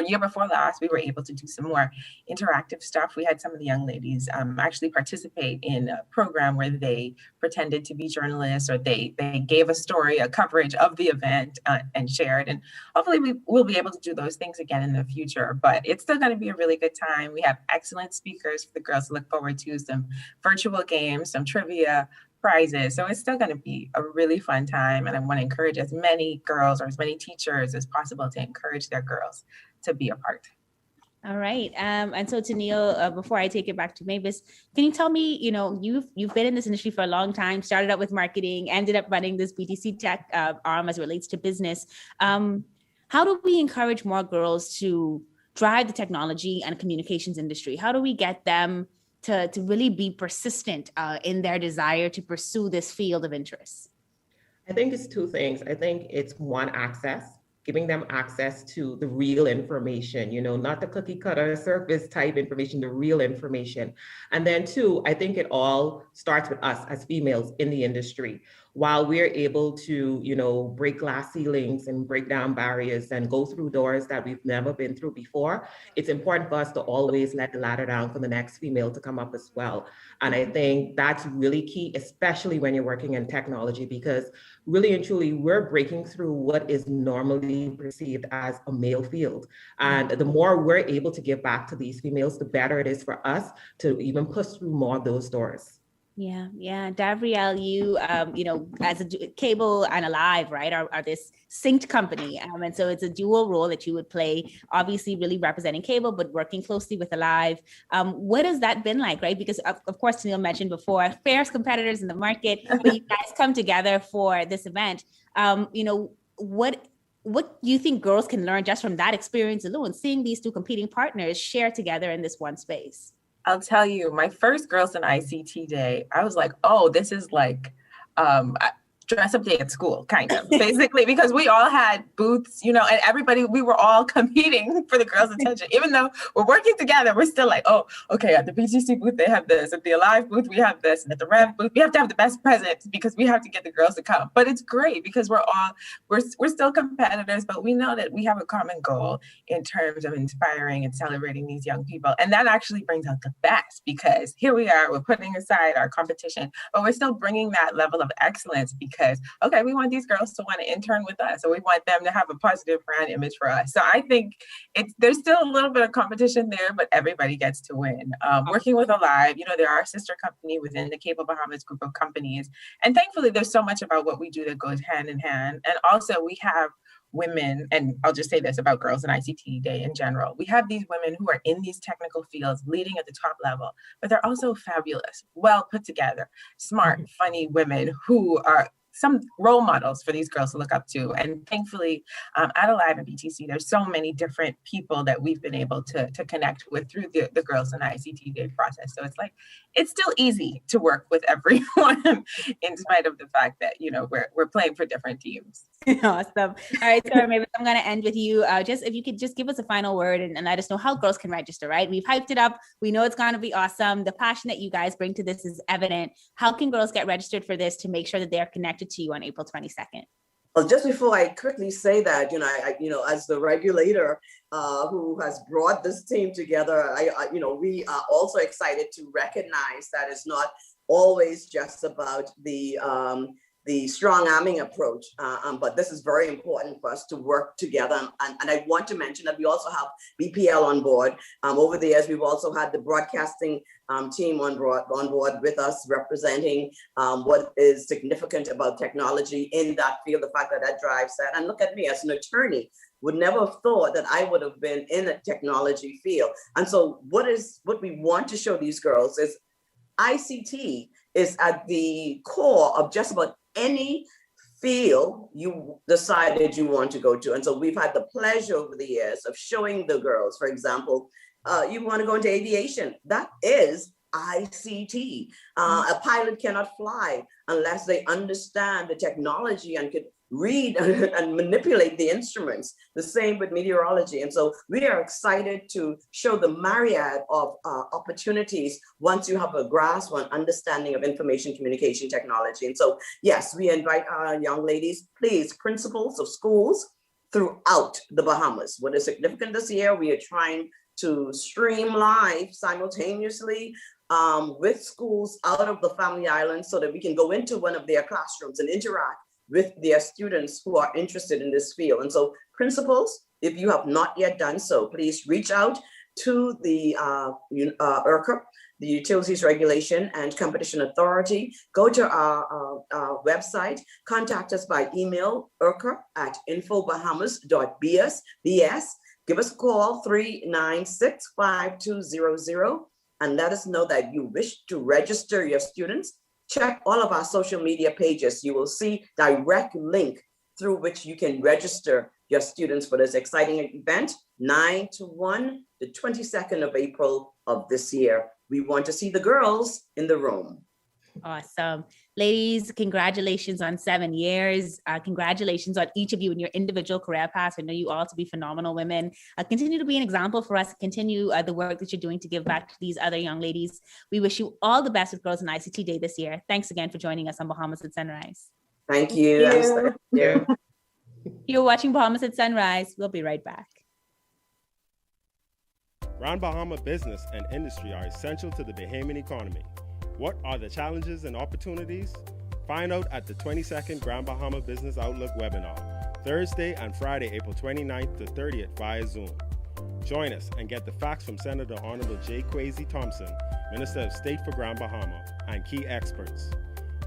Speaker 17: Year before last, we were able to do some more interactive stuff. We had some of the young ladies actually participate in a program where they pretended to be journalists, or they gave a story, a coverage of the event and shared. And hopefully we will be able to do those things again in the future, but it's still going to be a really good time. We have excellent speakers for the girls to look forward to, some virtual games, some trivia, prizes. So it's still going to be a really fun time. And I want to encourage as many girls or as many teachers as possible to encourage their girls to be a part.
Speaker 3: All right. And so Tennille, before I take it back to Mavis, can you tell me, you've been in this industry for a long time, started out with marketing, ended up running this BTC tech arm as it relates to business. How do we encourage more girls to drive the technology and communications industry? How do we get them to really be persistent in their desire to pursue this field of interest?
Speaker 16: I think it's two things. I think it's one, access, giving them access to the real information, not the cookie cutter surface type information, the real information. And then two, I think it all starts with us as females in the industry. while we're able to, you know, break glass ceilings and break down barriers and go through doors that we've never been through before, it's important for us to always let the ladder down for the next female to come up as well. And I think that's really key, especially when you're working in technology, because really and truly, we're breaking through what is normally perceived as a male field. And the more we're able to give back to these females, the better it is for us to even push through more of those doors.
Speaker 3: Yeah, yeah. Davriel, you, you know, as a Cable and Alive, right, are this synced company. And so it's a dual role that you would play, obviously really representing Cable, but working closely with Alive. What has that been like, right? Because of course, Tennille mentioned before, fierce competitors in the market, but you guys come together for this event. You know, what do you think girls can learn just from that experience alone, seeing these two competing partners share together in this one space?
Speaker 17: I'll tell you, my first Girls in ICT Day, I was like, oh, this is like dress up day at school, kind of, basically, because we all had booths, you know, and everybody, we were all competing for the girls' attention. Even though we're working together, we're still like, oh, okay, at the BGC booth, they have this. At the Alive booth, we have this. And at the Rev booth, we have to have the best presents because we have to get the girls to come. But it's great because we're still competitors, but we know that we have a common goal in terms of inspiring and celebrating these young people. And that actually brings out the best because here we are, we're putting aside our competition, but we're still bringing that level of excellence because, okay, we want these girls to want to intern with us. So we want them to have a positive brand image for us. So I think there's still a little bit of competition there, but everybody gets to win. Working with Alive, you know, they're our sister company within the Cable Bahamas group of companies. And thankfully, there's so much about what we do that goes hand in hand. And also we have women, and I'll just say this about Girls in ICT Day in general, we have these women who are in these technical fields leading at the top level, but they're also fabulous, well put together, smart, funny women who are some role models for these girls to look up to. And thankfully, at Alive and BTC, there's so many different people that we've been able to connect with through the Girls in ICT Day process. So it's like, it's still easy to work with everyone in spite of the fact that, you know, we're playing for different teams.
Speaker 3: Awesome. All right, Sarah, maybe I'm going to end with you. Just if you could just give us a final word and let us know how girls can register, right? We've hyped it up. We know it's going to be awesome. The passion that you guys bring to this is evident. How can girls get registered for this to make sure that they're connected to you on April 22nd?
Speaker 15: Well, just before I quickly say that, you know, as the regulator who has brought this team together, we are also excited to recognize that it's not always just about the strong arming approach, but this is very important for us to work together. And I want to mention that we also have BPL on board. Over the years, we've also had the broadcasting team on board with us, representing what is significant about technology in that field, the fact that drives that. And look at me as an attorney, would never have thought that I would have been in the technology field. And so what we want to show these girls is ICT is at the core of just about any field you decided you want to go to. And so we've had the pleasure over the years of showing the girls, for example, you want to go into aviation, that is ICT. A pilot cannot fly unless they understand the technology and could read and manipulate the instruments. The same with meteorology. And so we are excited to show the myriad of opportunities once you have a grasp on understanding of information communication technology. And so, yes, we invite our young ladies, please, principals of schools throughout the Bahamas. What is significant this year, we are trying to stream live simultaneously with schools out of the Family Islands so that we can go into one of their classrooms and interact with their students who are interested in this field. And so principals, if you have not yet done so, please reach out to the URCA, the Utilities Regulation and Competition Authority. Go to our website, contact us by email, urca@infobahamas.bs. Give us a call, 396-5200, and let us know that you wish to register your students. Check all of our social media pages. You will see direct link through which you can register your students for this exciting event, 9 to 1, the 22nd of April of this year. We want to see the girls in the room.
Speaker 3: Awesome. Ladies, congratulations on 7 years. Congratulations on each of you in your individual career paths. I know you all to be phenomenal women. Continue to be an example for us. Continue the work that you're doing to give back to these other young ladies. We wish you all the best with Girls in ICT Day this year. Thanks again for joining us on Bahamas at Sunrise.
Speaker 15: Thank you.
Speaker 12: Thank
Speaker 15: you.
Speaker 3: You're watching Bahamas at Sunrise. We'll be right back.
Speaker 9: Grand Bahama business and industry are essential to the Bahamian economy. What are the challenges and opportunities? Find out at the 22nd Grand Bahama Business Outlook webinar, Thursday and Friday, April 29th to 30th via Zoom. Join us and get the facts from Senator Honorable J. Kwesi Thompson, Minister of State for Grand Bahama, and key experts.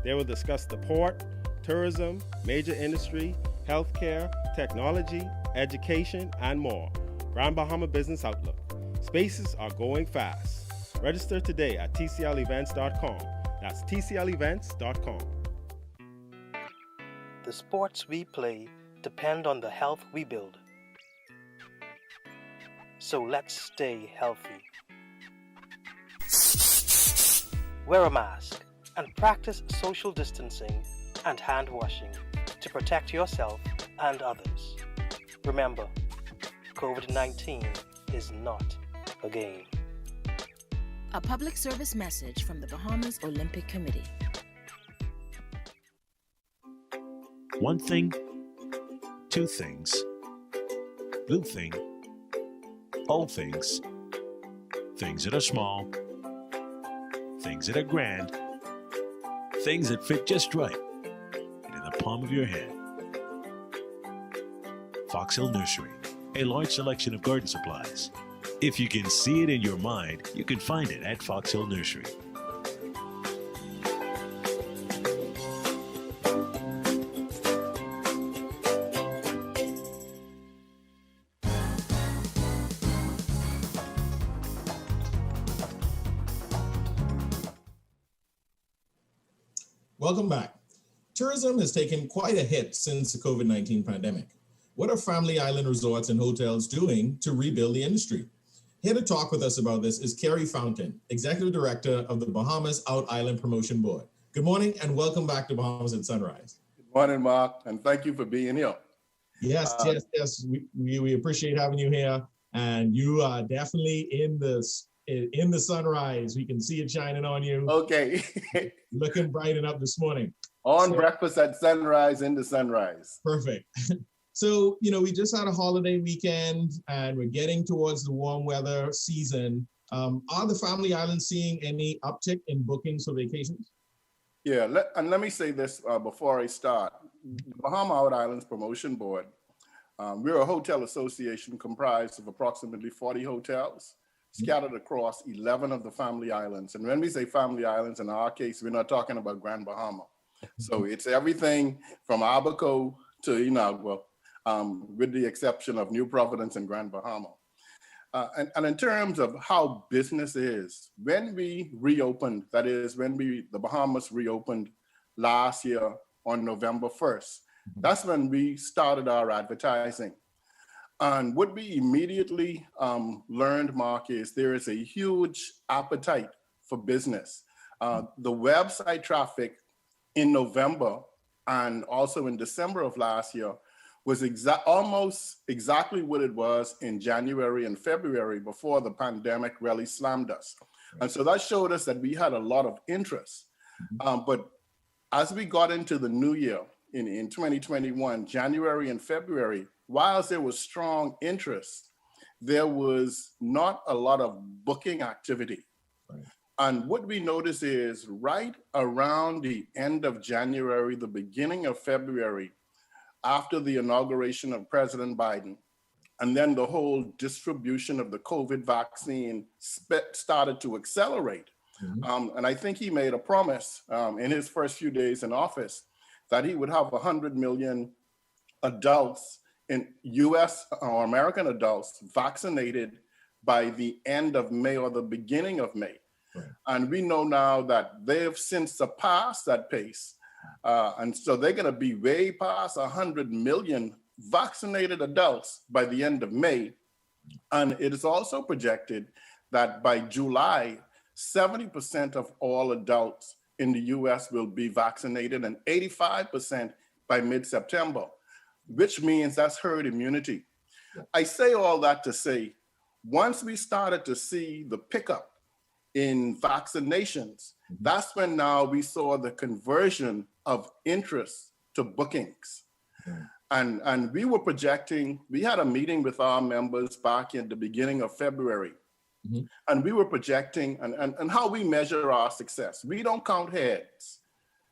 Speaker 9: They will discuss the port, tourism, major industry, healthcare, technology, education, and more. Grand Bahama Business Outlook. Spaces are going fast. Register today at tclevents.com. That's tclevents.com.
Speaker 18: The sports we play depend on the health we build. So let's stay healthy. Wear a mask and practice social distancing and hand washing to protect yourself and others. Remember, COVID-19 is not a game.
Speaker 19: A public service message from the Bahamas Olympic Committee.
Speaker 20: One thing, two things, blue thing, all things, things that are small, things that are grand, things that fit just right, and in the palm of your hand. Fox Hill Nursery, a large selection of garden supplies. If you can see it in your mind, you can find it at Fox Hill Nursery.
Speaker 4: Welcome back. Tourism has taken quite a hit since the COVID-19 pandemic. What are Family Island resorts and hotels doing to rebuild the industry? Here to talk with us about this is KERRY Fountain, Executive Director of the Bahamas Out Island Promotion Board. Good morning and welcome back to Bahamas at Sunrise.
Speaker 21: Good morning, Mark, and thank you for being here.
Speaker 4: Yes. We appreciate having you here, and you are definitely in the sunrise. We can see it shining on you.
Speaker 21: Okay.
Speaker 4: Looking bright and up this morning.
Speaker 21: Breakfast at sunrise in the sunrise.
Speaker 4: Perfect. So, we just had a holiday weekend and we're getting towards the warm weather season. Are the Family Islands seeing any uptick in bookings for vacations?
Speaker 21: Yeah, let me say this before I start. The Bahama Out Islands Promotion Board, we're a hotel association comprised of approximately 40 hotels scattered across 11 of the Family Islands. And when we say Family Islands, in our case, we're not talking about Grand Bahama. So it's everything from Abaco to Inagua, with the exception of New Providence and Grand Bahama. And in terms of how business is, when we reopened, that is when the Bahamas reopened last year on November 1st, that's when we started our advertising. And what we immediately learned, Mark, is there is a huge appetite for business. The website traffic in November and also in December of last year was almost exactly what it was in January and February before the pandemic really slammed us. And so that showed us that we had a lot of interest. But as we got into the new year in 2021, January and February, whilst there was strong interest, there was not a lot of booking activity. And what we noticed is right around the end of January, the beginning of February, after the inauguration of President Biden, and then the whole distribution of the COVID vaccine started to accelerate. And I think he made a promise in his first few days in office that he would have 100 million adults in US or American adults vaccinated by the end of May or the beginning of May. And we know now that they've since surpassed that pace. And so they're going to be way past 100 million vaccinated adults by the end of May. And it is also projected that by July, 70% of all adults in the US will be vaccinated and 85% by mid-September, which means that's herd immunity. I say all that to say, once we started to see the pickup in vaccinations, that's when now we saw the conversion of interest to bookings. And we were projecting, we had a meeting with our members back in the beginning of February. And we were projecting and how we measure our success. We don't count heads.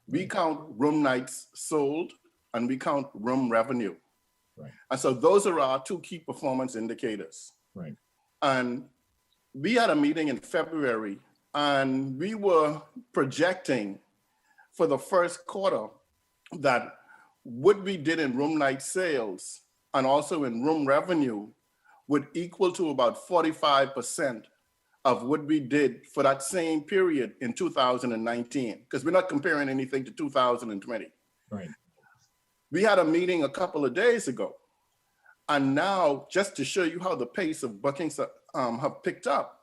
Speaker 21: We count room nights sold and we count room revenue. And so those are our two key performance indicators. And we had a meeting in February and we were projecting for the first quarter that what we did in room night sales and also in room revenue would equal to about 45% of what we did for that same period in 2019, because we're not comparing anything to 2020. We had a meeting a couple of days ago. And now, just to show you how the pace of bookings have picked up,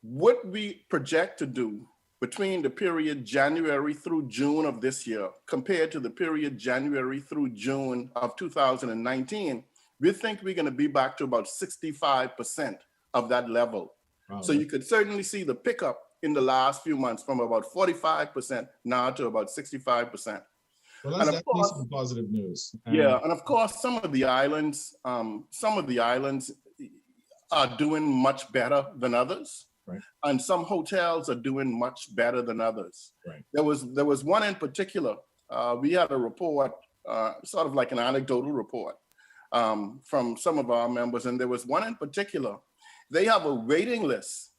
Speaker 21: what we project to do between the period January through June of this year compared to the period January through June of 2019, we think we're going to be back to about 65% of that level. So you could certainly see the pickup in the last few months from about 45% now to about 65%.
Speaker 4: Well, that's definitely some positive news.
Speaker 21: Yeah, and of course, some of the islands are doing much better than others. And some hotels are doing much better than others. There was one in particular. We had a report, sort of like an anecdotal report from some of our members, and there was one in particular. They have a waiting list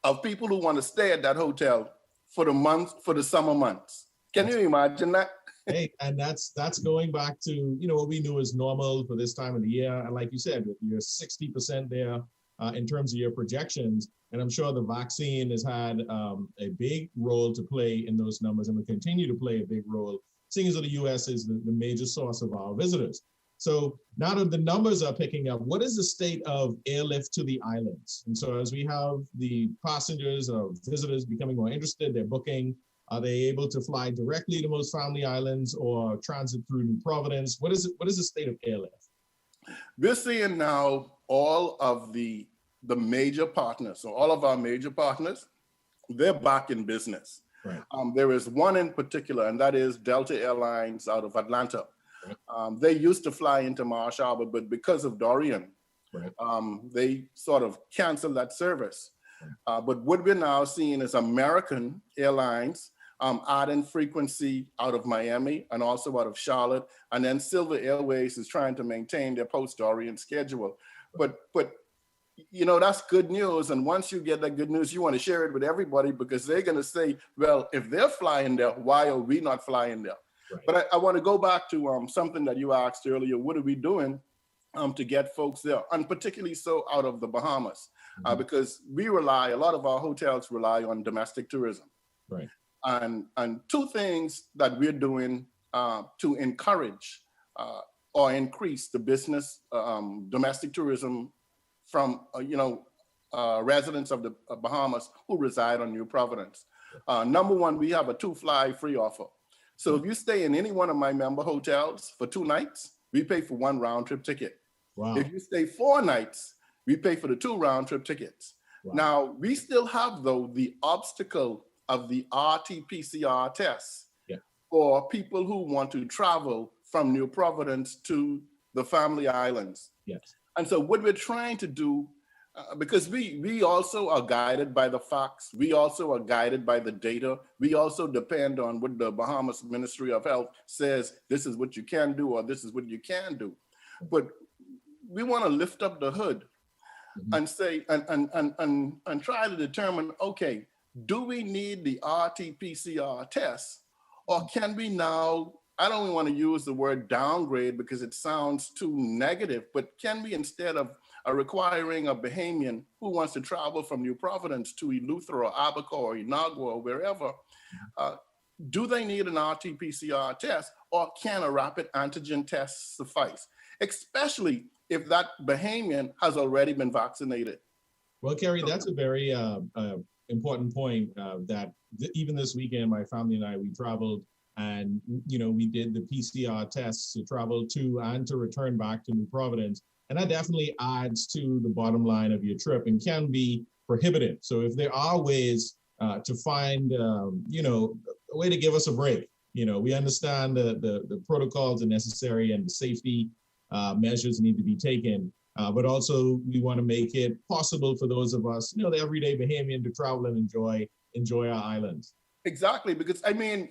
Speaker 21: of people who want to stay at that hotel for the summer months. Can you imagine that?
Speaker 4: Hey, and that's going back to, you know, what we knew is normal for this time of the year. And like you said, with your 60% there in terms of your projections, and I'm sure the vaccine has had a big role to play in those numbers and will continue to play a big role, seeing as the U.S. is the major source of our visitors. So now that the numbers are picking up, what is the state of airlift to the islands? And so as we have the passengers or visitors becoming more interested, they're booking, are they able to fly directly to most family islands or transit through New Providence? What is the state of airlift?
Speaker 21: We're seeing now all of the major partners, so all of our major partners, they're back in business. There is one in particular, and that is Delta Airlines out of Atlanta. They used to fly into Marsh Harbor, but because of Dorian, they sort of canceled that service. But what we're now seeing is American Airlines adding frequency out of Miami and also out of Charlotte, and then Silver Airways is trying to maintain their post-Dorian schedule. But you know, that's good news. And once you get that good news, you want to share it with everybody because they're going to say, well, if they're flying there, why are we not flying there? But I want to go back to something that you asked earlier. What are we doing to get folks there? And particularly so out of the Bahamas, because a lot of our hotels rely on domestic tourism. And two things that we're doing to encourage or increase the business, domestic tourism from, residents of the Bahamas who reside on New Providence. Number one, we have a 2-fly free offer. So if you stay in any one of my member hotels for 2 nights, we pay for 1 round trip ticket. If you stay 4 nights, we pay for the 2 round trip tickets. Now, we still have, though, the obstacle of the RT-PCR tests for people who want to travel from New Providence to the family islands. And so what we're trying to do, because we also are guided by the facts, we also are guided by the data, we also depend on what the Bahamas Ministry of Health says, this is what you can do or this is what you can do. But we want to lift up the hood and say, and try to determine, okay, do we need the RT-PCR test, or can we now, I don't want to use the word downgrade because it sounds too negative, but can we, instead of requiring a Bahamian who wants to travel from New Providence to Eleuthera or Abaco or Inagua or wherever, do they need an RT-PCR test, or can a rapid antigen test suffice, especially if that Bahamian has already been vaccinated?
Speaker 4: Well, Kerry, that's a very important point that even this weekend, my family and I, we traveled and, we did the PCR tests to travel to and to return back to New Providence. And that definitely adds to the bottom line of your trip and can be prohibitive. So if there are ways to find, a way to give us a break We understand the protocols are necessary and the safety measures need to be taken, but also we want to make it possible for those of us, the everyday Bahamian, to travel and enjoy our islands.
Speaker 21: Exactly, because I mean,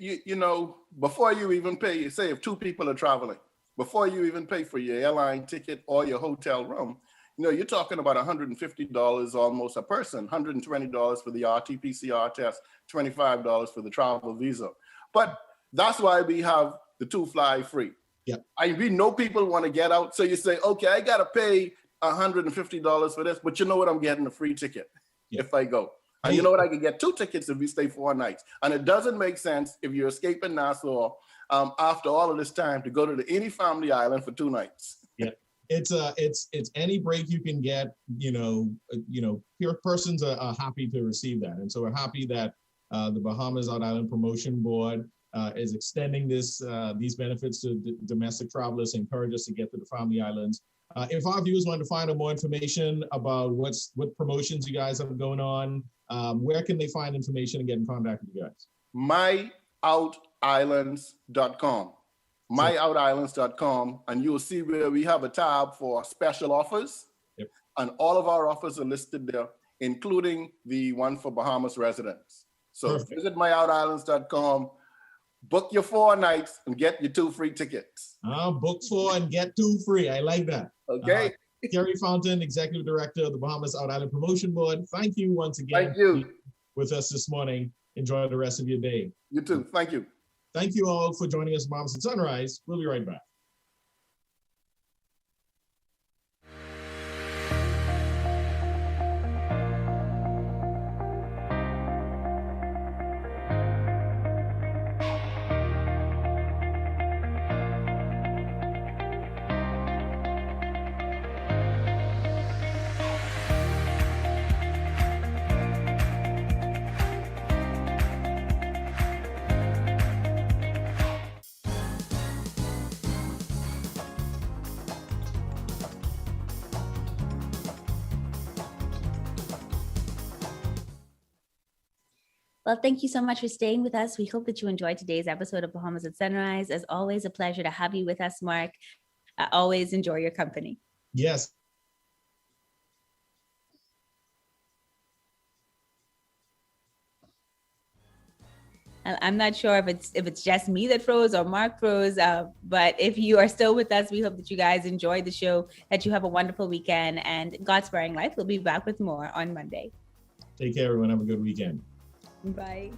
Speaker 21: before you even pay, say if two people are traveling, before you even pay for your airline ticket or your hotel room, you're talking about $150 almost a person, $120 for the RT-PCR test, $25 for the travel visa. But that's why we have the 2 fly free.
Speaker 4: Yeah.
Speaker 21: We know people want to get out. So you say, okay, I got to pay $150 for this, but you know what? I'm getting a free ticket if I go. And you know what? I could get 2 tickets if we stay 4 nights. And it doesn't make sense if you're escaping Nassau after all of this time to go to any family island for 2 nights.
Speaker 4: Yeah. It's any break you can get, persons are happy to receive that. And so we're happy that the Bahamas Out Island Promotion Board is extending these benefits to domestic travelers, encourage us to get to the family islands. If our viewers want to find out more information about what promotions you guys have going on, where can they find information and get in contact with you guys?
Speaker 21: myoutislands.com. myoutislands.com, and you'll see where we have a tab for special offers.
Speaker 4: Yep.
Speaker 21: And all of our offers are listed there, including the one for Bahamas residents. So
Speaker 4: Perfect.
Speaker 21: Visit myoutislands.com, book your 4 nights and get your 2 free tickets.
Speaker 4: Book 4 and get 2 free. I like that.
Speaker 21: Okay.
Speaker 4: Kerry Fountain, Executive Director of the Bahamas Out Island Promotion Board. Thank you once again.
Speaker 21: Thank you.
Speaker 4: With us this morning. Enjoy the rest of your day.
Speaker 21: You too. Thank you.
Speaker 4: Thank you all for joining us, Bahamas at Sunrise. We'll be right back.
Speaker 3: Well, thank you so much for staying with us. We hope that you enjoyed today's episode of Bahamas at Sunrise. As always, a pleasure to have you with us, Mark. I always enjoy your company.
Speaker 4: Yes.
Speaker 3: I'm not sure if it's just me that froze or Mark froze, but if you are still with us, we hope that you guys enjoyed the show, that you have a wonderful weekend, and God sparing life. We'll be back with more on Monday.
Speaker 4: Take care, everyone. Have a good weekend.
Speaker 3: Bye.